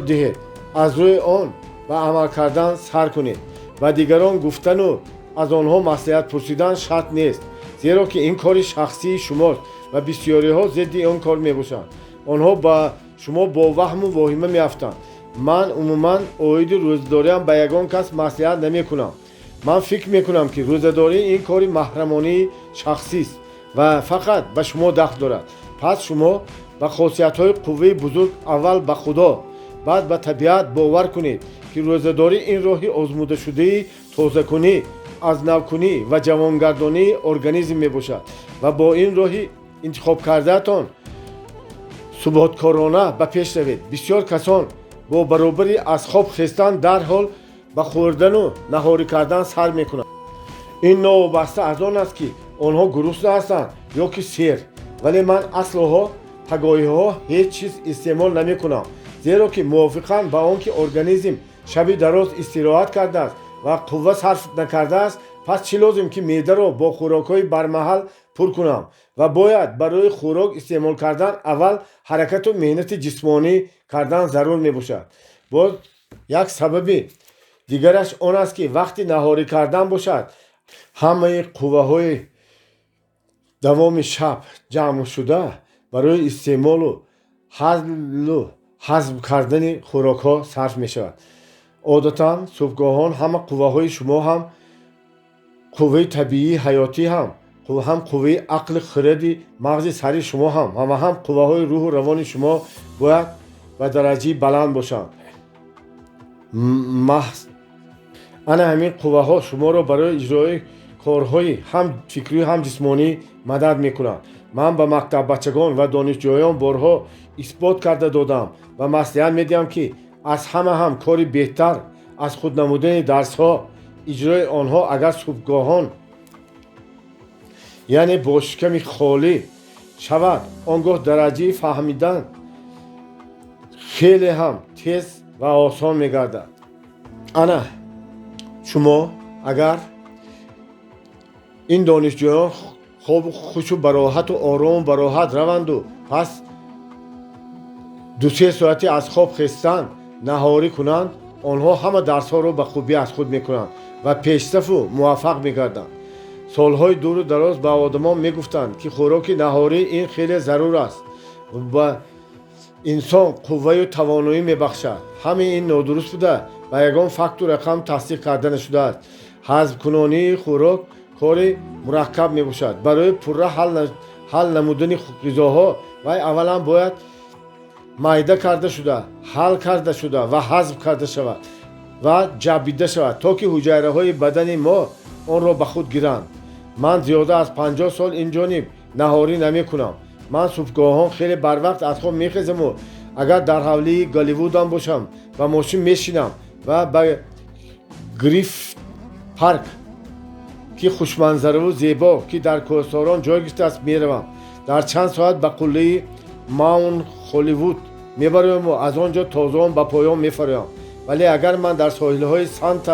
диҳед, аз рӯи он ба амал кардан сар кунед. ба дигарон гуфтану аз онҳо маслиҳат пурсидан шарт нест, зеро ки ин кори шахсии шумост ва бисёриҳо зидди он кор мебошанд. онҳо ба шумо бо ваҳму воҳима меафтанд. ман умуман оиди рӯзадориам ба ягон кас маслиҳат намекунам. ман фикр мекунам, ки рӯзадорӣ ин кори маҳрамонии шахсист ва фақат ба шумо дахл дорад. пас шумо ба хосиятҳои қувваи бузург аввал ба худо, баъд ба табиат бовар кунед, ки рӯзадорӣ ин роҳи озмудашудаи тозакунӣ, азнавкунӣ ва ҷавонгардонии организм мебошад ва бо ин роҳи интихобкардаатон субҳоткорона ба пеш равед. бисёр касон бо баробари аз хоб хестан дарҳол ба хӯрдану наҳорӣ кардан сар мекунанд. ин новобаста аз он аст, ки онҳо гурусна ҳастанд ё ки сер. вале ман аслоҳо пагоҳиҳо ҳеҷ чиз истеъмол намекунам, зеро ки мувофиқан ба он ки организм шаби дароз истироҳат кардааст ва қувва сарф накардааст, пас чӣ лозим, ки меъдаро бо хӯрокҳои бармаҳал пур кунам ва бояд барои хӯрок истеъмол кардан аввал ҳаракату меҳнати ҷисмонӣ кардан зарур мебошад. боз як сабаби дигараш он аст, ки вақти наҳорӣ кардан бошад, ҳамаи қувваҳои давоми шаб ҷамъшуда барои истеъмолу ҳазм кардани хӯрокҳо сарф мешавад. одатан субҳгоҳон ҳама қувваҳои шумо ҳам қувваи табиии ҳаётӣ ҳам қувваи ақли хиради мағзи сари шумо ҳам қувваҳои рӯҳу равони шумо бояд ба дараҷаи баланд бошанд. ана ҳамин қувваҳо шуморо барои иҷрои корҳои ҳам фикрӣ ҳам ҷисмонӣ мадад мекунанд. ман ба мактаббачагон ва донишҷӯён борҳо исбот карда додам ва маслиҳат медиҳам, ки аз ҳама ҳам кори беҳтар аз худ намудани дарсҳо, иҷрои онҳо агар субҳгоҳон, яъне бо шиками холӣ шавад, он гоҳ дараҷаи фаҳмидан хеле ҳам тез ва осон мегардад. ана шумо агар ин донишҷӯён хушу бароҳату орому бароҳат раванду пас 2-3 соати аз хоб хестанд, наҳорӣ кунанд, онҳо ҳама дарсҳоро ба хубӣ аз худ мекунанд ва пешсафу муваффақ мегарданд. солҳои дуру дароз ба одамон мегуфтанд, ки хӯроки наҳорӣ ин хеле зарур аст ва инсон қувваю тавоноӣ мебахшад. ҳамаи ин нодуруст буда ба ягон факту рақам тасдиқ карда нашудааст. ҳазмкунонии хӯрок кори мураккаб мебошад. барои пурра ҳал намудани ғизоҳо вай аввалан бояд майда карда шуда, ҳал карда шуда ва ҳазм карда шавад ва ҷабида шавад, то ки ҳуҷайраҳои бадани мо онро ба худ гиранд. ман зиёда аз 50 сол инҷониб наҳорӣ намекунам. ман субҳгоҳон хеле барвақт аз хоб мехезаму агар дар ҳавлии Голливудам бошам ба мошин мешинам ва ба Грифт парк, ки хушманзараву зебо, ки дар кӯҳисторон ҷой гирифтааст, меравам. дар чанд соат ба қуллаи Маунт Холливуд мебарояму аз он ҷо тозаон ба поён мефароям. вале агар ман дар соҳилҳои Санта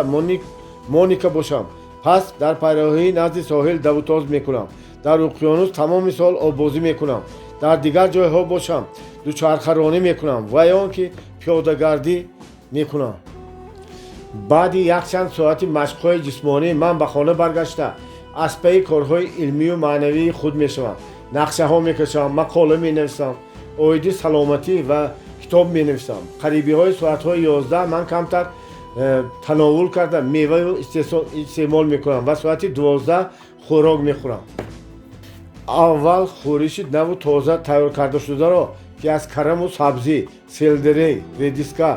Моника бошам, пас дар пайроҳии назди соҳил давутоз мекунам. дар уқёнус тамоми сол оббозӣ мекунам. дар дигар ҷойҳо бошам, дучархаронӣ мекунам ва ё ки пиёдагардӣ мекунам. баъди якчанд соати машқҳои ҷисмонӣ ман ба хона баргашта аз пайи корҳои илмию маънавии худ мешавам. нақшаҳо мекашам, мақола менависам, оиди саломатӣ ва китоб менависам. қарибиҳои соатҳои 11 ман камтар тановул карда меваю истеъмол мекунам ва соати 12 хӯрок мехӯрам. аввал хӯриши наву тоза тайёркардашударо, ки аз караму сабзӣ, селдерей, редиска,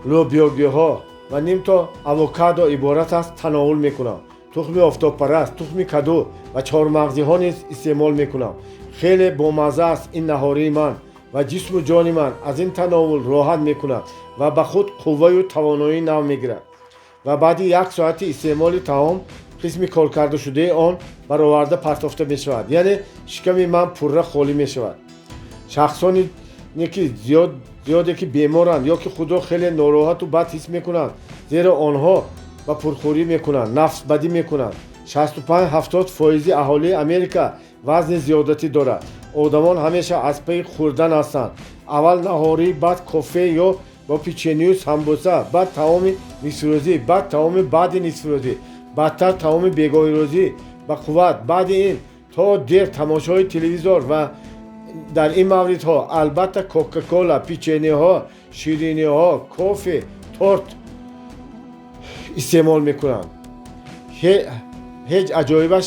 лӯбиёгиҳо ва нимто авокадо иборат аст, тановул мекунам. тухми офтобпараст, тухми каду ва чормағзиҳо низ истеъмол мекунам. хеле бомазза аст ин наҳории ман ва ҷисму ҷони ман аз ин тановул роҳат мекунад ва ба худ қувваю тавоноӣ нав мегирад. ва баъди 1 соати истеъмоли таом, қисми коркардашудаи он бароварда партофта мешавад, яъне шиками ман пурра холӣ мешавад. шахсоне ки зиёде ки беморанд ё ки худро хеле нороҳату бад ҳис мекунанд, зеро онҳо ба пурхӯрӣ мекунанд, нафсбадӣ мекунанд. 65-70% аҳолии Америка вазни зиёдатӣ дорад. одамон ҳамеша аз пайи хӯрдан ҳастанд. аввал наҳорӣ, баъд кофе ё бо печению самбуса, баъд таоми нисфирӯзӣ, баъд таоми баъди нисфирӯзӣ, баъдтар таоми бегоҳирӯзӣ ба қувват. баъди ин то дер тамошои телевизор ва дар ин мавридҳо албатта кока-кола, печенияҳо, шириниҳо, кофе, торт истеъмол мекунанд. ҳеҷ аҷоибаш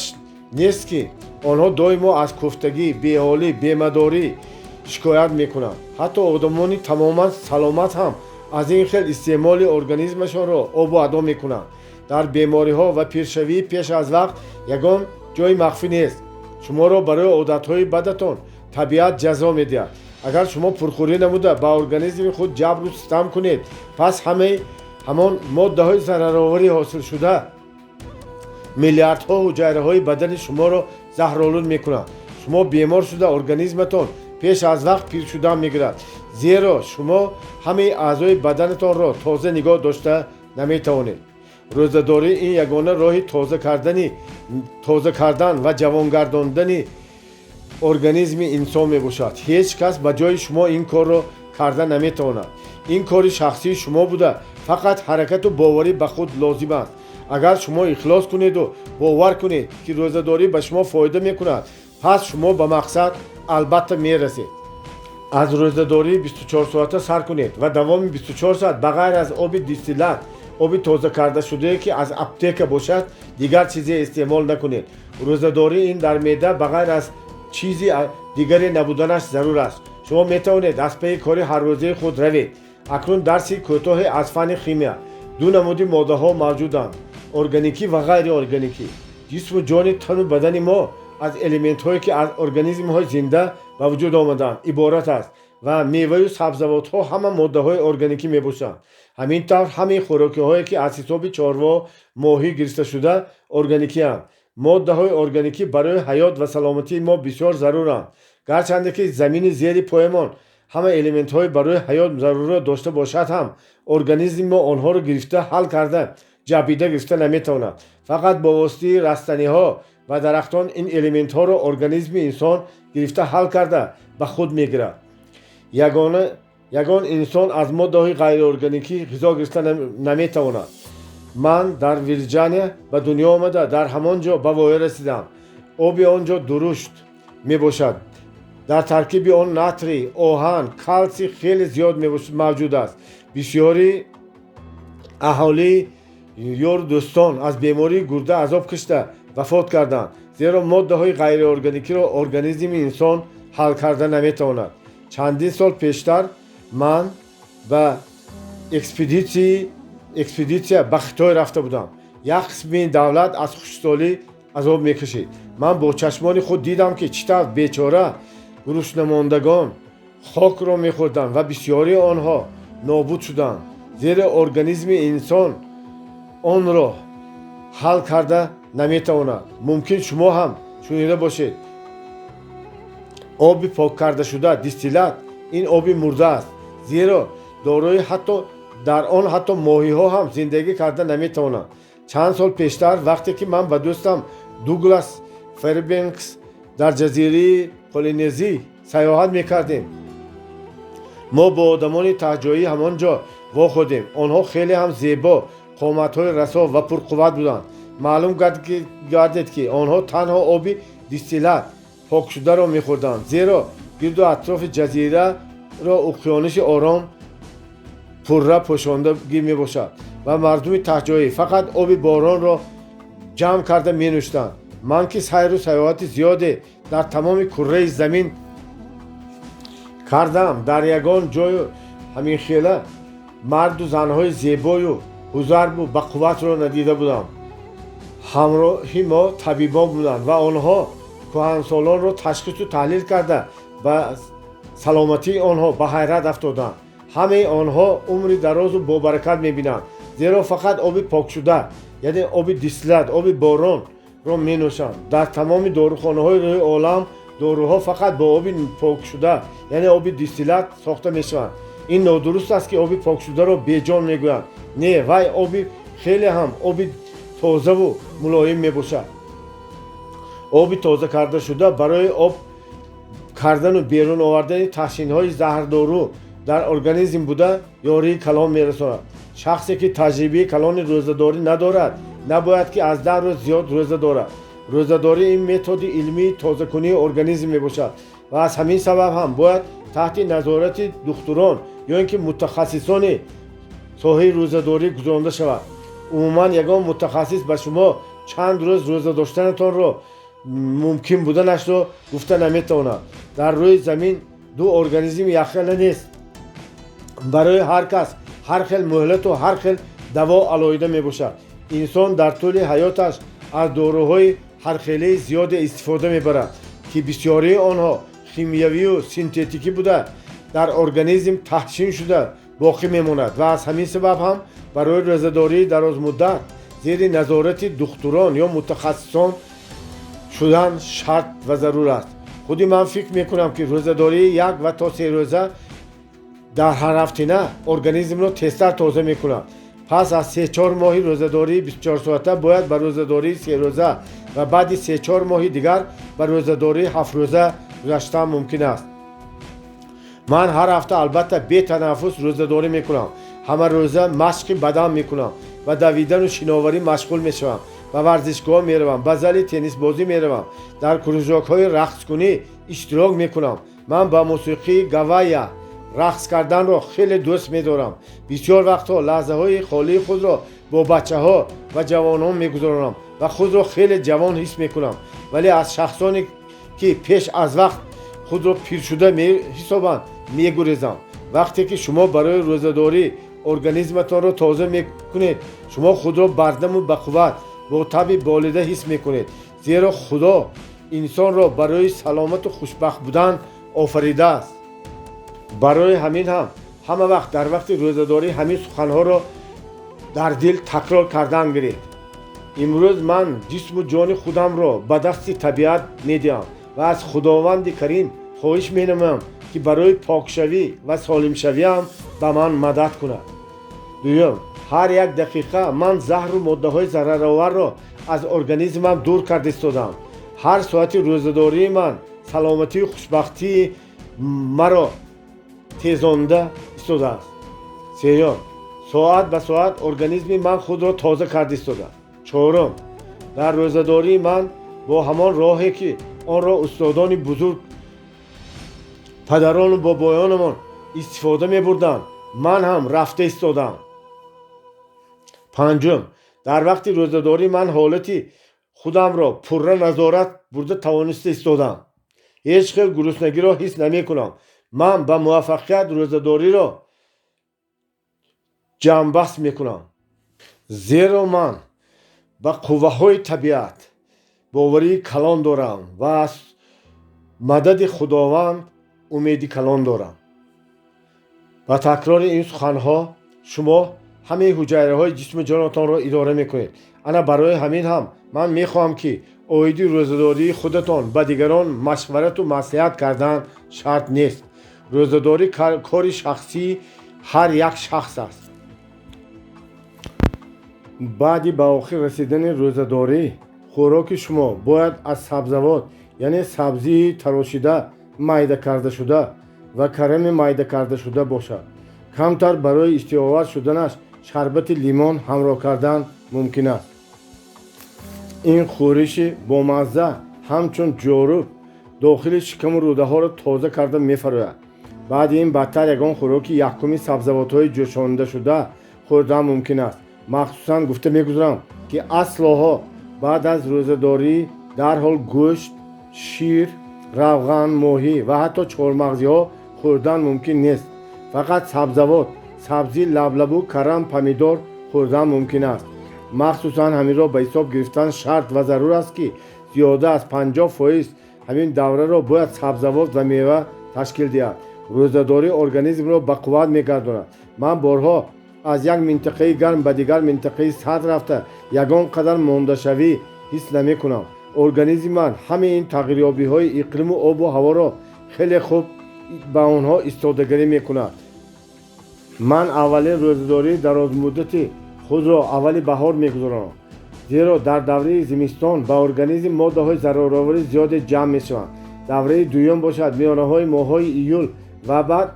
нест, ки онҳо доимо аз кӯфтагӣ, беҳолӣ, бемадорӣ шикоят мекунанд. ҳатто одамони тамоман саломат ҳам аз ин хел истеъмоли организмашонро обу адо мекунанд. дар бемориҳо ва пиршавии пеш аз вақт ягон ҷои махфӣ нест. шуморо барои одатҳои бадатон табиат ҷазо медиҳад. агар шумо пурхӯрӣ намуда ба организми худ ҷабру ситам кунед, пас ҳамон моддаҳои зараровари ҳосилшуда миллиардҳо ҳуҷайраҳои бадани шуморо заҳролуд мекунанд. шумо бемор шуда организматон пеш аз вақт пир шудан мегирад, зеро шумо ҳамаи аъзои баданатонро тоза нигоҳ дошта наметавонед. рӯзадорӣ ин ягона роҳи тоза кардан ва ҷавонгардондани организми инсон мебошад. ҳеҷ кас ба ҷои шумо ин корро карда наметавонад. ин кори шахсии шумо буда фақат ҳаракату боварӣ ба худ лозим аст. агар шумо ихлос кунеду бовар кунед, ки рӯзадорӣ ба шумо фоида мекунад, пас шумо ба мақсад албатта мерасед. аз рӯзадорӣ 24 соата сар кунед ва давоми 24 соат ба ғайр аз оби дистиллат, оби тоза карда шудае ки аз аптека бошад, дигар чизе истеъмол накунед. рӯзадорӣ ин дар меъда ба ғайр аз чизи дигаре набуданаш зарур аст. шумо метавонед аз пайи кори ҳаррӯзаи худ равед. акнун дарси кӯтоҳе аз фанни химия. ду намуди моддаҳо мавҷуданд: органикӣ ва ғайриорганикӣ. جسم و جان تن و بدن ما از الیمنت هایی که از ارگانیسم های زنده به وجود آمدن عبارت است و میوه و سبزیجات ها همه ماده های ارگانیکی می باشند. همینطور همه خوراکی هایی که از حساب چاروا ماهی گرفته شده ارگانیکی اند. ماده های ارگانیکی برای حیات و سلامتی ما بسیار ضرورند. گرچند که زمین زیر پایمان همه الیمنت های برای حیات ضرورت داشته باشد هم ارگانیسم ما آنها را گرفته حل کرده جابیده گرفته نمیتواند. فقط با واسطه رستنی ها و درختان این الیمنت ها را ارگانیسم انسان گرفته حل کرده به خود میگیرد. یگان انسان از ماده های غیر ارگانیکی غذا گرفته نمیتواند. من در ویرجینیا به دنیا آمده در همانجا به واقع رسیدم. آب آنجا درشت می باشد. در ترکیب آن ناتری، آهن، کلسیم خیلی زیاد موجود است. بسیاری اهالی یوردستان از بیماری گرده عذاب کشیده وفات کردند زیرا ماده های غیر ارگانیکی را ارگانیسم انسان حل کرده نمیتواند. چندین سال پیشتر من به اکسپدیسیا به خیتای رفته بودم. یک قسم دولت از خشکسالی عذاب میکشید. من با چشمان خود دیدم که چطور بیچاره گرسنه‌ماندگان خاک را میخوردند و بسیاری آنها نابود شدند زیرا ارگانیسم انسان آن را حل کرده نمیتواند. ممکن شما هم شنیده باشید آب پاک کرده شده دیستیلات این آب مرده است زیرا دارای حتی در آن حتی ماهی ها هم زندگی کرده نمیتوانند. چند سال پیشتر وقتی که من با دوستم دوگلاس فربنکس در جزیره پولینزی سیاحت میکردیم ما با آدمان تهجایی همانجا واخوردیم. آنها خیلی هم زیبا قامت های رسا و پرقوت بودند. معلوم گردید که آنها تنها آب دیستیلات پاک شده را میخوردند زیرا گرد و اطراف جزیره را اقیانوس آرام پره پوشاندگی می باشد و مردم تهجایی فقط آب باران را جمع کرده می نوشیدند. من که سیر و سیاحت زیاده در تمام کره زمین کردم در یگان جای همین خیله مرد و زنهای زیبای و بزرگ و با قوت را ندیده بودم. همراهی ما طبیبان بودند و آنها کهنسالان را تشخیص و تحلیل کرده و سلامتی آنها به حیرت افتادند. همه آنها عمری دراز و با برکت می‌بینند زیرا فقط آب پاک شده یعنی آب دیستیلات آب باران را می‌نوشند. در تمام داروخانه‌های روی عالم داروها فقط با آب پاک شده یعنی آب دیستیلات ساخته می‌شوند. این نادرست است که آب پاک شده را بیجان می‌گویند. نه وای آب خیلی هم آب تازه و ملایم میباشد. آب تازه کرده شده برای آب کردن و بیرون آوردن تحسین‌های زهردارو در ارگانیسم بوده یاری کلان میرساند. شخصی که تجربه کلان روزه‌داری ندارد نباید که از 10 روز زیاد روزه دارد. روزه‌داری این متد علمی تازه‌کنی ارگانیسم میباشد و از همین سبب هم باید تحت نظارت دکتران یا اینکه متخصصان ساحه روزه‌داری گذرانده شود. عموما یگان متخصص به شما چند روز روزه داشتنتان را ممکن بودنش را گفته نمیتواند. در روی زمین دو ارگانیسم یکخیل نیست. برای هر کس هر خیل مهلت و هر خیل دوا علاوه می باشد. انسان در طول حیاتش از داروهای هر خیلی زیاد استفاده میبرد که بسیاری آنها شیمیایی و سنتتیکی بوده در ارگانیسم تحسین شده باقی میماند و از همین سبب هم برای روزه‌داری دراز مدت زیر نظارت دکتران یا متخصصان شدن شرط و ضرور است. خودی من فکر میکنم که روزه‌داری 1 و تا 3 روزه در هر هفته نه ارگانیسم را تستر تازه میکنند. پس از 3-4 ماهی روزه‌داری 24 ساعته باید به روزه‌داری 3 روزه و بعد 3-4 ماهی دیگر به روزه‌داری 7 روزه گذاشتن ممکن است. من هر هفته البته بی تنفس روزه‌داری میکنم. همه روزه مشق بدن میکنم و دویدن و شناوری مشغول میشوم و ورزشگاه میروم. بازی تنیس بازی میروم. در کروژاک‌های رقص کنی اشتراک میکنم. من با موسیقی گوایا رقص کردن را خیلی دوست می‌دارم. بسیار وقتها لحظه‌های خالی خود را با بچه‌ها و جوانان می‌گذرانم و خود را خیلی جوان حس می‌کنم. ولی از شخصانی که پیش از وقت خود را پیر شده می‌حسابند می‌گریزم. وقتی که شما برای روزه‌داری ارگانیسمتان را تازه می‌کنید شما خود را بردم و بقوت با طبع بالده حس میکنید، زیرا خدا انسان را برای سلامت و خوشبخت بودن آفریده است. برای همین هم همه وقت در وقت روزه‌داری همین سخنها را در دل تکرار کردن گرفت. امروز من جسم و جان خودم را به دست طبیعت میدهم و از خداوند کریم خواهش مینمایم که برای پاکشوی و سالم شویم به من مدد کند. دوم، هر یک دقیقه من زهر و ماده های ضررآور را از ارگانیسمم دور کرده ایستادم. هر ساعت روزه‌داری من سلامتی و خوشبختی مرا تیزانده ایستاده است. سوم، ساعت به ساعت ارگانیسم من خود را تازه کرده ایستادم. چهارم، در روزه‌داری من با همان راهی که آن را استادان بزرگ پدران و بابایانمان استفاده می بردند من هم رفته ایستادم. پنجم، در وقت روزه‌داری من حالتی خودم را پرره نظارت برده توانسته ایستادم. هیچ خیل گرسنگی را حس نمی کنم. من با موفقیت روزه‌داری را جمع‌بست می کنم، زیرا من به قوه های طبیعت باوری کلان دارم و از مدد خداوند امیدی کلان دارم. با تکرار این سخنها شما همه حجره های جسم جانتان را اداره میکنید. انا برای همین هم من میخواهم که اویدی روزه‌داری خودتان به دیگران مشورت و نصیحت کردن شرط نیست. روزه‌داری کار شخصی هر یک شخص است. بعد به آخر رسیدن روزه‌داری خوراک شما باید از سبزیجات یعنی سبزی تراشیده میده کرده شده و کرم میده کرده شده باشد. کمتر برای استیاوت شدنش شربت لیمون همراه کردن ممکن است. این خورش با مزه همچون جارو داخل شکم و روده ها را تازه کرده میفراید. بعد این بدتر یگان خوراک یکمی سبزیجات های جوشانده شده خوردن ممکن است. مخصوصا گفته میگذارم که اصلاها بعد از روزه‌داری در حال گوشت، شیر، روغن، ماهی و حتی چهارمغزی ها خوردن ممکن نیست. فقط سبزیجات، سبزی، لبلبو، کرم، پمیدور خوردن ممکن است. مخصوصا همین را به حساب گرفتن شرط و ضرور است که زیاده از 50% همین دوره را باید سبزیجات و میوه تشکیل دهد. روزه‌داری ارگانیسم را به قوت میگرداند. من بارها از یک منطقه گرم به دیگر منطقه سرد رفته یگان قدر مانده شوی حس نمی کنم. ارگانیسم من همه این تغییریابی های اقلیم و آب و هوا را خیلی خوب به آنها استفاده می کند. من اولین روزه‌داری دراز مدتی خود را اولی بهار میگذارم، زیرا در دوره زمستان به ارگانیسم ماده های ضررآور زیاد جمع می شوند. دوره دوم باشد میانه های ماه های ایول و بعد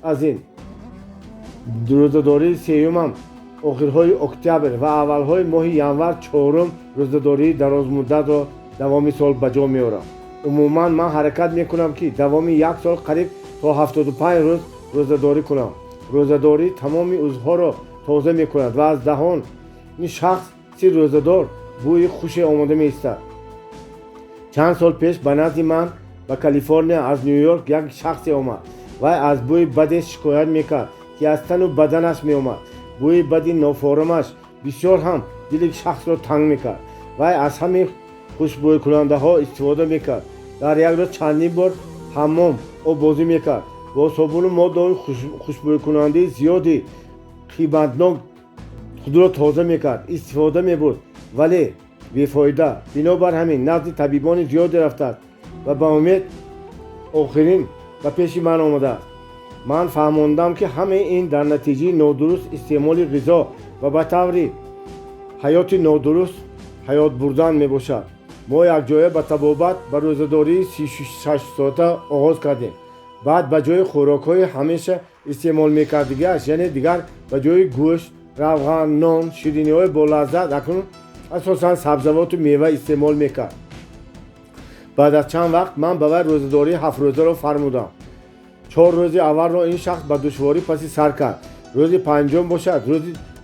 از این روزه‌داری سوم آخرهای اکتبر و اولهای ماه ینور چهارم روزه‌داری دراز مدت را دوام سال به جا میارم. عموما من حرکت میکنم که دوام یک سال قریب تا 75 روز روزه‌داری کنم. روزه‌داری تمام عضوها را تازه میکند و از دهان این شخص روزه‌دار بوی خوش آماده میایستد. چند سال پیش به نزد من به کالیفرنیا از نیویورک یک شخصی آمد و از بوی بدش شکایت میکرد که از تن و بدنش می آمد. بوی بدی نافارمش بسیار هم دل شخص را تنگ میکرد و از همین خوشبوی کننده ها استفاده میکرد. در یک روز چندین بار حمام و بازی میکرد. با صابون و ماده خوشبوی کننده زیادی قیمتناک خود را تازه میکرد استفاده میبرد، ولی بیفایده. بنابر همین نزد طبیبان زیادی رفته و به امید آخرین به پیش من آمده است. من فهماندم که همه این در نتیجه نادرست استعمال غذا و به طور حیات نادرست حیات بردن می باشد. ما یک جایه به طبابت به روزه‌داری 36 ساعته آغاز کردیم. بعد به جای خوراک های همیشه استعمال می کردگیش یعنی دیگر به جای گوشت، روغن، نان، شیرینی های با لذت اکنون اساساً سبزیجات و میوه استعمال می کرد. بعد از چند وقت من به وی روزه‌داری 7 روزه را فرمودم. 4 روز اول را این شخص به دشواری پسی سر کرد. روز پنجم باشد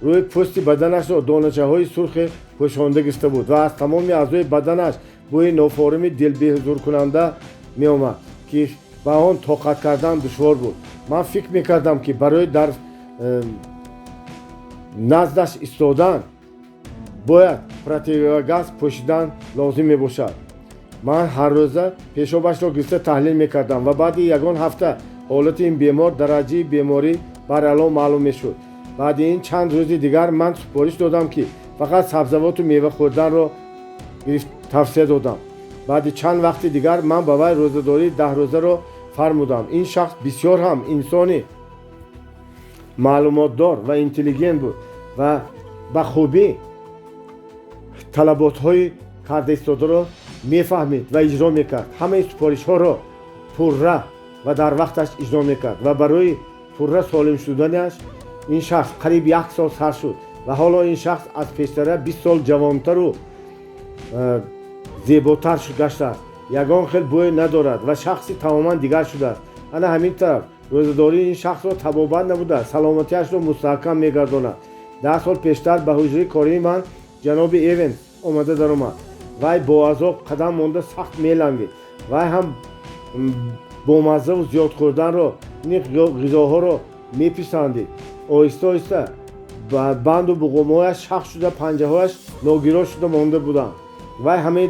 روی پوست بدنش را دانچه های سرخ پوشانده گرفته بود و از تمام اعضای بدنش بوی نافارم دل بیحضور کننده می آمد که به آن طاقت کردن دشوار بود. من فکر می کردم که برای در نزدش ایستادن бояд противогаз пӯшидан лозим мебошад. ман ҳар рӯза пешобашро гирифта таҳлил мекардам ва баъди ягон ҳафта ҳолати ин бемор дараҷаи беморӣ баръало маълум мешуд. баъди ин чанд рӯзи дигар ман супориш додам ки фақат сабзавоту мева хӯрданро тавсия додам. баъди чанд вақти дигар ман ба вай рӯзадории 10 рӯзаро фармудам. ин шахс бисёр ҳам инсони маълумотдор ва интеллигент буд ва ба хубӣ талаботҳои кардаистодаро мефаҳмид ва иҷро мекард. ҳамаи супоришҳоро пурра ва дар вақташ иҷро мекард ва барои пурра солим шуданаш ин шахс қариб 1 сол сар шуд ва ҳоло ин шахс аз пештара 20 сол ҷавонтару зеботар гаштааст. ягон хел бӯй надорад ва шахси тамоман дигар шудааст. ана ҳамин тараф рӯзадории ин шахсро табобат намуда саломатиашро мустаҳкам мегардонад. 10 сол пештар ба ҳуҷраи кории ман ҷаноби Эвенс омада даромад. вай бо азоб қадам монда сахт мелангид. вай ҳам бомаззаву зиёд хӯрданро ғизоҳоро меписандид. оҳиста оҳиста банду буғумҳояш шах шуда панҷаҳояш ногиро шуда монда буданд. вай ҳамаи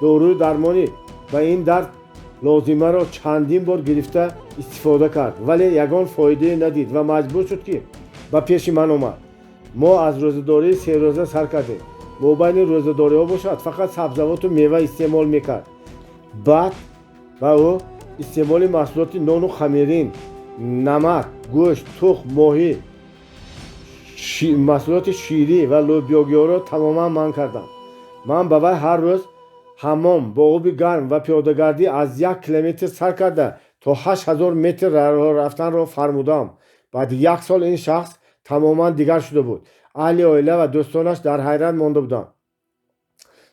дорӯи дармони ба ин дард лозимаро чандин бор гирифта истифода кард, вале ягон фоидае надид ва маҷбур шуд ки ба пеши ман омад. мо аз рӯзадории 3 рӯза сар кардем. мобайни рӯзадориҳо бошад фақат сабзавоту мева истеъмол мекард. баъд ба ӯ истеъмоли маҳсулоти нону хамирин, намак, гӯшт, тухм, моҳӣ, маҳсулоти ширӣ ва лӯбиёгиҳоро тамоман манъ кардам. ман ба вай ҳар рӯз ҳаммом бо оби гарм ва пиёдагардӣ аз 1 километр сар карда то 8000 метр раҳ рафтанро фармудам. баъди 1 сол ин шахс тамоман дигар шуда буд. аҳли оила ва дӯстонаш дар ҳайрат монда буданд.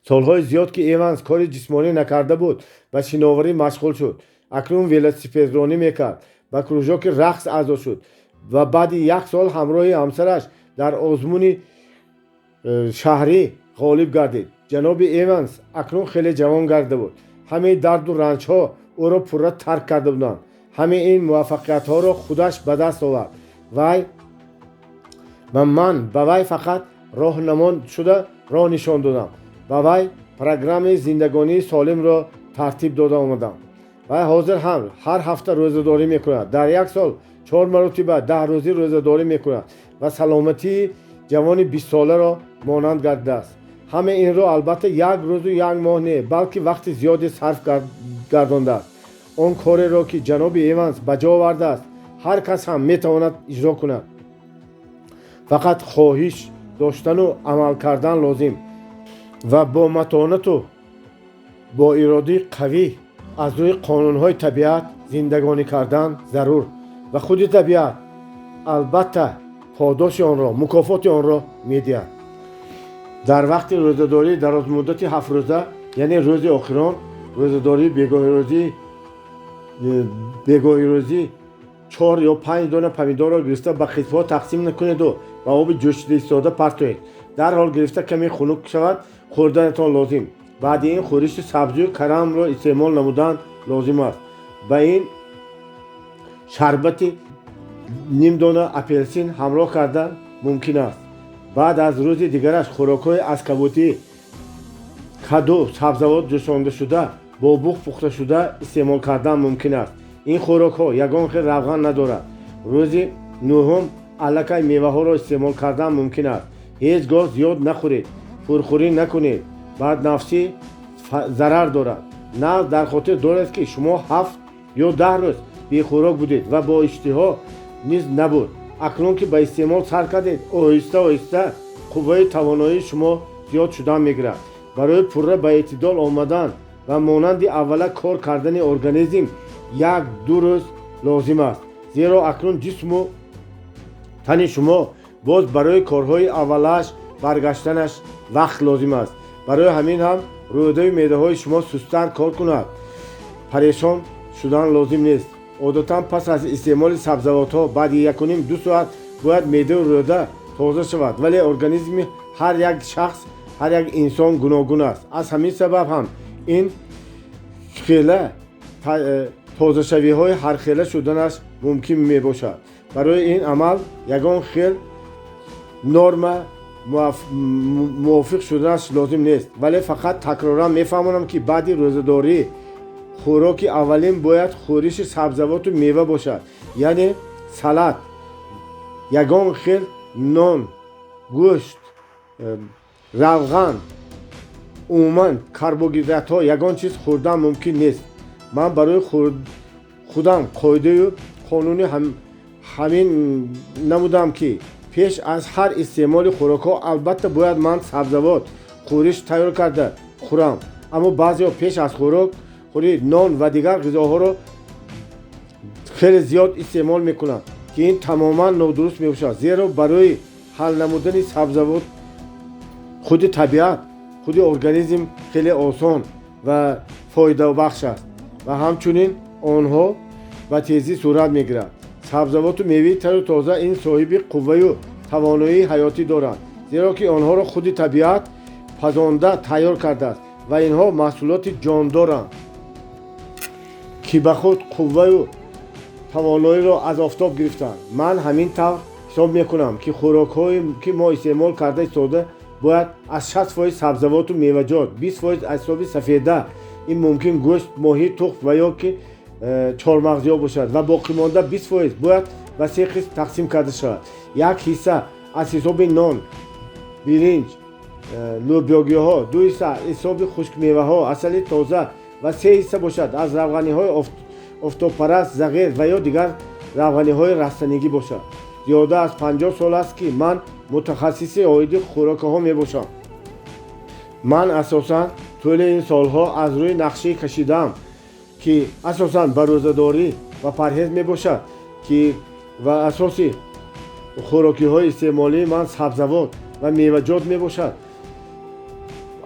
солҳои зиёд ки Эванс кори ҷисмонӣ накарда буд ба шиноварӣ машғул шуд. акнун велосипедронӣ мекард, ба кружоки рақс аъзо шуд ва баъди 1 сол ҳамроҳи ҳамсараш дар озмуни шаҳрӣ ғолиб гардид. ҷаноби Эванс акнун хеле ҷавон гардида буд. ҳамаи дарду ранҷҳо ӯро пурра тарк карда буданд. ҳамаи ин муваффақиятҳоро худаш ба даст овард. ман ба вай фақат роҳнамо шуда роҳ нишон додам. ба вай программаи зиндагонии солимро тартиб дода омадам. вай ҳозир ҳам ҳар ҳафта рӯзадорӣ мекунад. дар 1 сол 4 маротиба 10 рӯзӣ рӯзадорӣ мекунад ва саломатии ҷавони 20 соларо монанд гардидааст. ҳама инро албатта 1 рӯзу 1 моҳ не, балки вақти зиёде сарф гардондааст. он кореро ки ҷаноби Эванс ба ҷо овардааст ҳар кас ҳам метавонад иҷро кунад. фақат хоҳиш доштану амал кардан лозим ва бо матонату бо иродии қавӣ аз рӯи қонунҳои табиат зиндагонӣ кардан зарур ва худи табиат албатта подоши онро, мукофоти онро медиҳад. дар вақти рӯзадории дарозмуддати 7 рӯза, яъне рӯзи охирон, рӯзадории бегоҳирӯзӣ 4 ё 5 дона помидорро гирифта ба қисмҳо тақсим накунеду ба оби ҷӯшида истода партоед. дарҳол гирифта каме хунук шавад хӯрданатон лозим. баъди ин хӯриши сабзию карамро истеъмол намудан лозим аст. ба ин шарбати ним дона апелсин ҳамроҳ кардан мумкин аст. баъд аз рӯзи дигараш хӯрокҳои аскавотӣ, каду, сабзавот ҷӯшондашуда бо буғ пухташуда истеъмол кардан мумкин аст. ин хӯрокҳо ягон хел равған надорад. рӯзи 9 аллакай меваҳоро истеъмол кардан мумкин аст. ҳеҷ гоҳ зиёд нахӯред, пурхӯрӣ накунед, баднафсӣ зарар дорад. нағз дар хотир доред ки шумо 7 ё 10 рӯз бехӯрок будед ва бо иштиҳо низ набуд. акнун ки ба истеъмол сар кардед, оҳиста оҳиста қувваи тавоноии шумо зиёд шудан мегирад. барои пурра ба эътидол омадан ва монанди аввала кор кардани организм 1-2 рӯз лозим аст. зеро акнун ҷисму тани шумо боз барои корҳои аввалааш баргаштанаш вақт лозим аст. барои ҳамин ҳам рӯдави меъдаҳои шумо сусттар кор кунад. парешон шудан лозим нест. одатан пас аз истеъмоли сабзавотҳо баъди 1.5-2 соат бояд меъдаву рӯда тоза шавад, вале организми ҳар як шахс, ҳар як инсон гуногун аст. аз ҳамин сабаб ҳам ин хела тозашавиҳои ҳархела шуданаш мумкин мебошад. барои ин амал ягон хел норма موافق شدنش لازم نیست، ولی فقط تکرارا میفهمونم که بعد روزه‌داری خوراک اولین باید خورش سبزیجات و میوه باشد، یعنی سالاد، یگان خیل نان، گوشت، روغن. عموما کربوهیدرات ها یگان چیز خوردن ممکن نیست. من برای خودم قاعده و قانون همین نمودم که پیش از هر استعمال خوراک ها البته باید من سبزیجات خورش تیار کرده خورم، اما بعضی ها پیش از خوراک نان و دیگر غذاها رو خیلی زیاد استعمال میکنند که این تماما نادرست میباشد، زیرا برای حل نمودن سبزیجات خود طبیعت، خود ارگانیسم خیلی آسان و فایده بخش است و همچنین آنها با تیزی صورت میگیرد. سبزیجات و میوه تر و تازه این صاحب قوه و توانایی حیاتی دارند، زیرا که آنها را خود طبیعت پزانده تیار کرده است و اینها محصولات جاندارند که به خود قوه و توانایی را از آفتاب گرفتند. من همین طور حساب میکنم که خوراک‌هایی که ما استعمال کرده ایستاده باید از 60% سبزیجات و میوه‌جات، 20% اعشاب سفیده، این ممکن گوشت، ماهی، تخم و یا که چهارمغزها باشد و باقی مانده 20% باید به 3 قسم تقسیم کرده شود. یک حصه از حساب نان، برنج، لوبیاها، 2 حصه حساب خشک میوه‌ها، عسل تازه و 3 حصه باشد از روغنی‌های آفتابپرست، زغیر و یا دیگر روغنی‌های رستنگی باشد. زیاده از 50 سال است که من متخصص عاید خوراک‌ها میباشم. من اساساً طول این سالها از روی نقشه کشیدم که اساساً به روزه‌داری و پرهیز میباشد که و اساسی خوراکی‌های استعمالی من سبزیجات و میوه‌جات میباشد.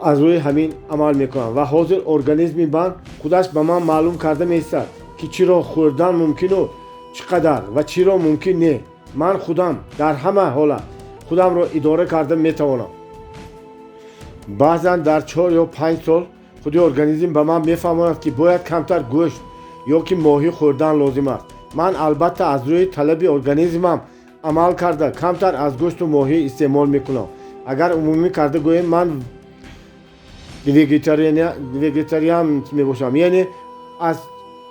از روی همین عمل میکنم و حاضر ارگانیسم من خودش به من معلوم کرده میستد که چرا خوردن ممکن و چقدر و چرا ممکن نه. من خودم در همه حالت خودم را اداره کرده میتوانم. بعضا در 4 یا 5 سال خود ارگانیسم به من میفهماند که باید کمتر گوشت یا که ماهی خوردن لازم است. من البته از روی طلب ارگانیسمم عمل کرده کمتر از گوشت و ماهی استعمال میکنم. اگر عمومی کرده گویم من ویگیتریان میباشم، یعنی از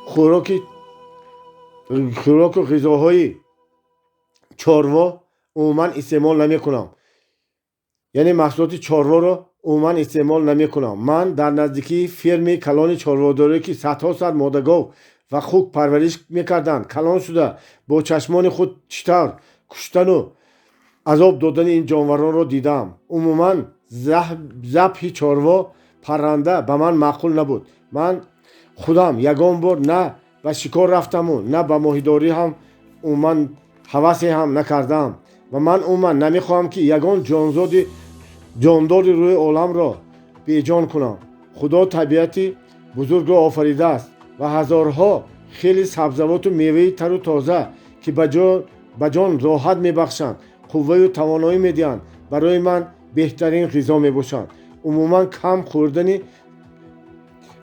خوراک و غذاهای چاروا عموما استعمال نمی کنم، یعنی محصولات چاروا را عموما استعمال نمی کنم. من در نزدیکی فرم کلان چارواداری که صدها سر ماده‌گاو و خوک پرورش میکردند کلان شده با چشمان خود چطور کشتن و عذاب دادن این جانوران را دیدم. عموما ذبح چاروا پرنده به من معقول نبود. من خودم یگان بار نه به شکار رفتم و نه به ماهیداری هم عموما حوثی هم نکردم و من عموما نمیخواهم که یگان جانداری روی عالم را بیجان کنم. خدا طبیعتی بزرگ را آفریده است و هزارها خیلی سبزیجات و میوه تر و تازه که به جان راحت میبخشند، قوه و توانایی میدهند، برای من بهترین غذا میباشند. عموما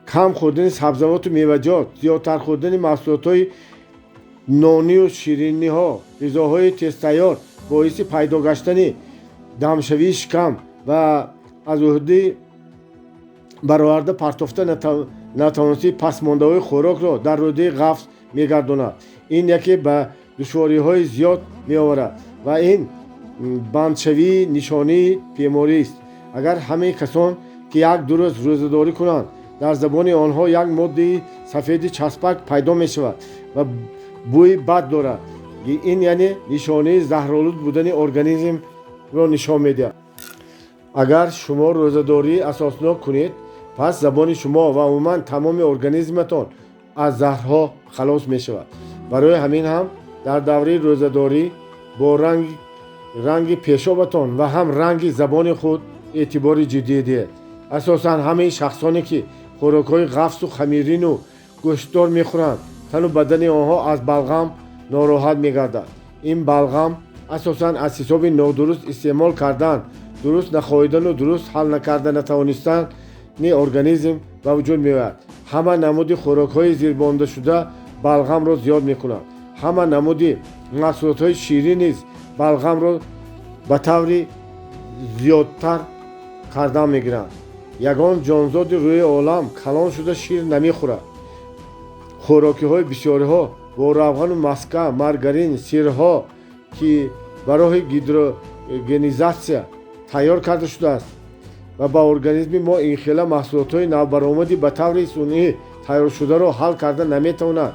کم خوردن سبزیجات و میوه‌جات، زیادتر خوردن محصولات نانی و شیرینی ها، غذاهای تیز تیار باعث پیدا گشتن دمشوی شکم و از عهده برآورده پرتافته نتوانستی پسمانده‌های خوراک را در روده قفس میگرداند. این یکی به دشواری های زیاد میآورد و این بندشوی نشانه بیماری است. اگر همه کسان که یک دو روز روزه‌داری کنند در زبان آنها یک ماده سفید چسبک پیدا می شود و بوی بد دارد، این یعنی نشانه زهرآلود بودن ارگانیسم را نشان میدهد. اگر شما روزه‌داری اساسناک کنید پس زبان شما و عموما تمام ارگانیسمتان از زهرها خلاص می شود. برای همین هم در دوره روزه‌داری با رنگ پیشابتان و هم رنگ زبان خود اعتبار جدی دهید. اساساً همه شخصانی که خوراک‌های قفس و خمیرین و گوشتدار می‌خورند تن و بدن آنها از بلغم ناراحت می‌گردد. این بلغم اساساً از حساب نادرست استعمال کردن، درست نخوردن و درست حل نکردن نتوانستن ارگانیسم به وجود می‌آید. همه نمود خوراک‌های زیربانده شده بلغم را زیاد می‌کنند. همه نمود محصولات‌های شیرین نیز بلغم را به طور зиёдтар карда мегиранд. ягон ҷонзоди рӯи олам калон шуда шир намехӯрад. хӯрокиҳои бисёриҳо бо равғану маска, маргарин, сирҳо ки барои гидрогенизатсия тайёр карда шудааст ва ба организми мо инхела маҳсулотҳои навбаромади ба таври сунъӣ тайёршударо ҳал карда наметавонад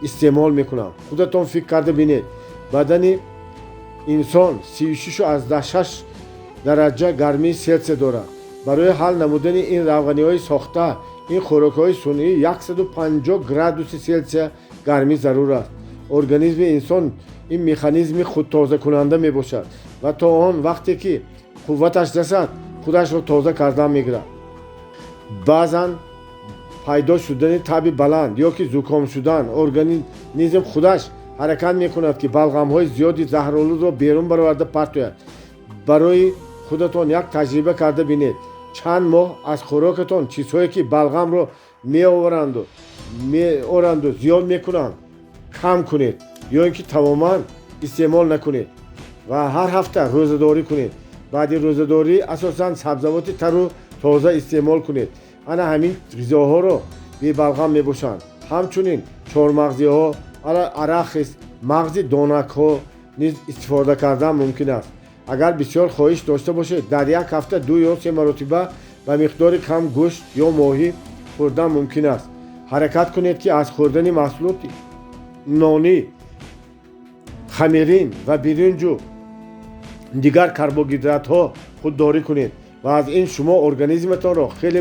истеъмол мекунанд. худатон фикр карда бинед, бадани инсон 36 дараҷа гармии селсия дорад. барои ҳал намудани ин равғаниҳои сохта, ин хӯрокҳои сунъӣ 150 градуси селсия гармӣ зарур аст. организми инсон ин механизми худтозакунанда мебошад ва то он вақте ки қувваташ расад, худашро тоза карда мегирад. баъзан пайдо шудани таби баланд ё ки зуком шудан, организм худаш ҳаракат мекунад ки балғамҳои зиёди заҳролудро берун бароварда партояд. барои худатон як таҷриба карда бинед. чанд моҳ аз хӯрокатон чизҳое ки балғамро меоранду зиёд мекунанд кам кунед ё ин ки тамоман истеъмол накунед ва ҳар ҳафта рӯзадорӣ кунед. баъди рӯзадорӣ асосан сабзавоти тару тоза истеъмол кунед. ана ҳамин ғизоҳоро бебалғам мебошанд. ҳамчунин чормағзиҳо, арахис, мағзи донакҳо низ истифода кардан мумкин аст. агар бисёр хоҳиш дошта бошед, дар як ҳафта 2 ё 3 маротиба ба миқдори кам гӯшт ё моҳӣ хӯрдан мумкин аст. ҳаракат кунед ки аз хӯрдани маҳсулоти нонӣ, хамирин ва биринҷу дигар карбогидратҳо худдорӣ кунед ва аз ин шумо организметонро хеле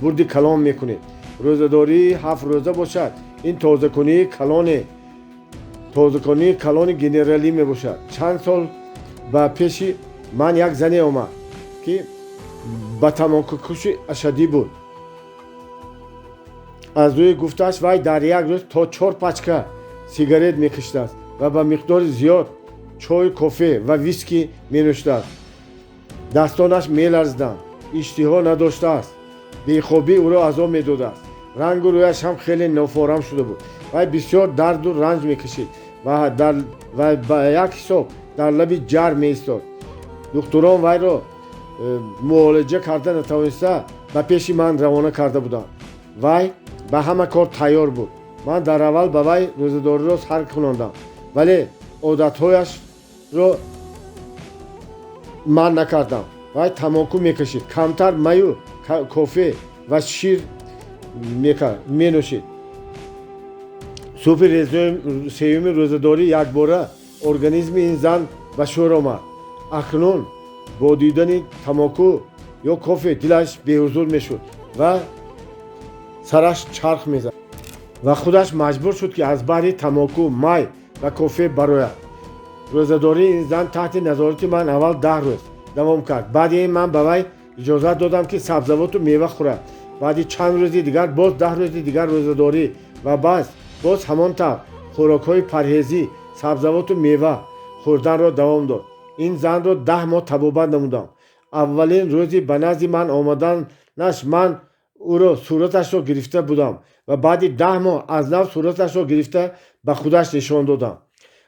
бурди калон мекунед. рӯзадории 7 рӯза бошад. ин тозакунии калони генералӣ мебошад. чанд сол ба пеши ман як зане омад ки ба тамокукуши ашадӣ буд. аз рӯи гуфташ вай дар як рӯз то 4 пачка сигарет мекашидааст ва ба миқдори зиёд чой, кофе ва виски менӯшидааст. дастонаш меларзиданд, иштиҳо надоштааст. бехобӣ ӯро азоб медодааст. рангу рӯяш ҳам хеле нофорам шуда буд. вай бисёр дарду ранҷ мекашид ва ба як ҳисоб дар лаби ҷар меистод. духтурон вайро муолиҷа карда натавониста ба пеши ман равона карда буданд. вай ба ҳама кор тайёр буд. ман дар аввал ба вай рӯзадориро сар кунондам, вале одатҳояшро ман накардам. вай тамоку мекашид, камтар маю, кофе ва шир менӯшид. субҳи сеюми рӯзадорӣ якбора организми ин зан ба шӯр омад. акнун бо дидани тамоку ё кофе дилаш беҳузур мешуд ва сараш чарх мезад ва худаш маҷбур шуд ки аз баҳри тамоку, май ва кофе барояд. рӯзадории ин зан таҳти назорати ман аввал 10 рӯз давом кард. баъди ин ман ба вай иҷозат додам ки сабзавоту мева хӯрад. баъди чанд рӯзи дигар боз 10 рӯзи дигар рӯзадорӣ ва боз ҳамон тавр хӯрокҳои парҳезӣ, сабзавоту мева хӯрданро давом дод. ин занро 10 моҳ табобат намудам. аввалин рӯзи ба назди ман омаданаш ман ӯро сураташро гирифта будам ва баъди 10 моҳ аз нав сураташро гирифта ба худаш нишон додам.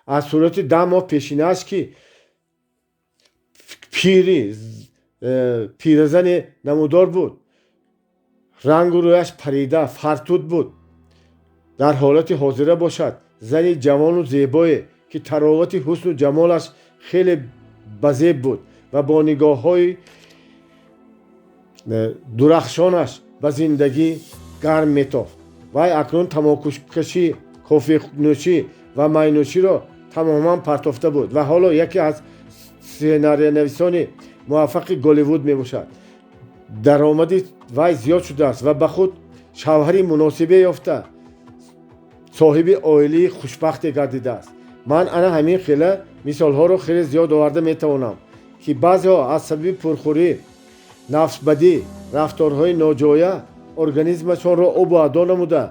аз сурати 10 моҳ пешинааш ки пиразани намудор буд. рангу рӯяш парида, фартуд буд. дар ҳолати ҳозира бошад, зани ҷавону зебое ки таровати ҳусну ҷамолаш хеле базеб буд ва бо нигоҳҳои дурахшонаш ба зиндагӣ гарм метофт. вай акнун тамокукашӣ, кофенӯшӣ ва майнӯширо тамоман партофта буд ва ҳоло яке аз сценарионависони муваффақи Голливуд мебошад. даромади вай зиёд шудааст ва ба худ шавҳари муносибе ёфта соҳиби оилаи хушбахте гардидааст. ман ана ҳамин хела мисолҳоро хеле зиёд оварда метавонам ки баъзеҳо аз сабаби пурхӯрӣ, нафсбадӣ, рафторҳои ноҷоя организмашонро обу адо намуда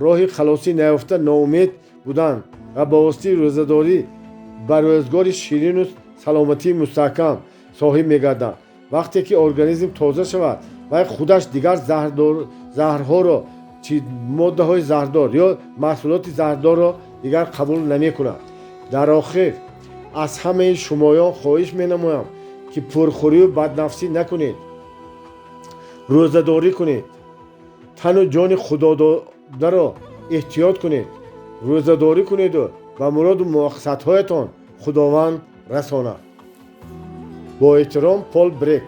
роҳи халосӣ наёфта ноумед буданд ва ба воситаи рӯзадорӣ ба рӯзгори ширину саломатии мустаҳкам соҳиб мегарданд. вақте ки организм тоза шавад, вай худаш дигар заҳрҳоро, моддаҳои заҳрдор ё маҳсулоти заҳрдорро дигар қабул намекунад. дар охир аз ҳамаи шумоён хоҳиш менамоям که پرخوری و بدنفسی نکنید. روزه‌داری کنید. تن و جان خدا داده را احتیاط کنید. روزه‌داری کنید و به مراد و مقصدهایتان خداوند رساند. با احترام، پال بریک.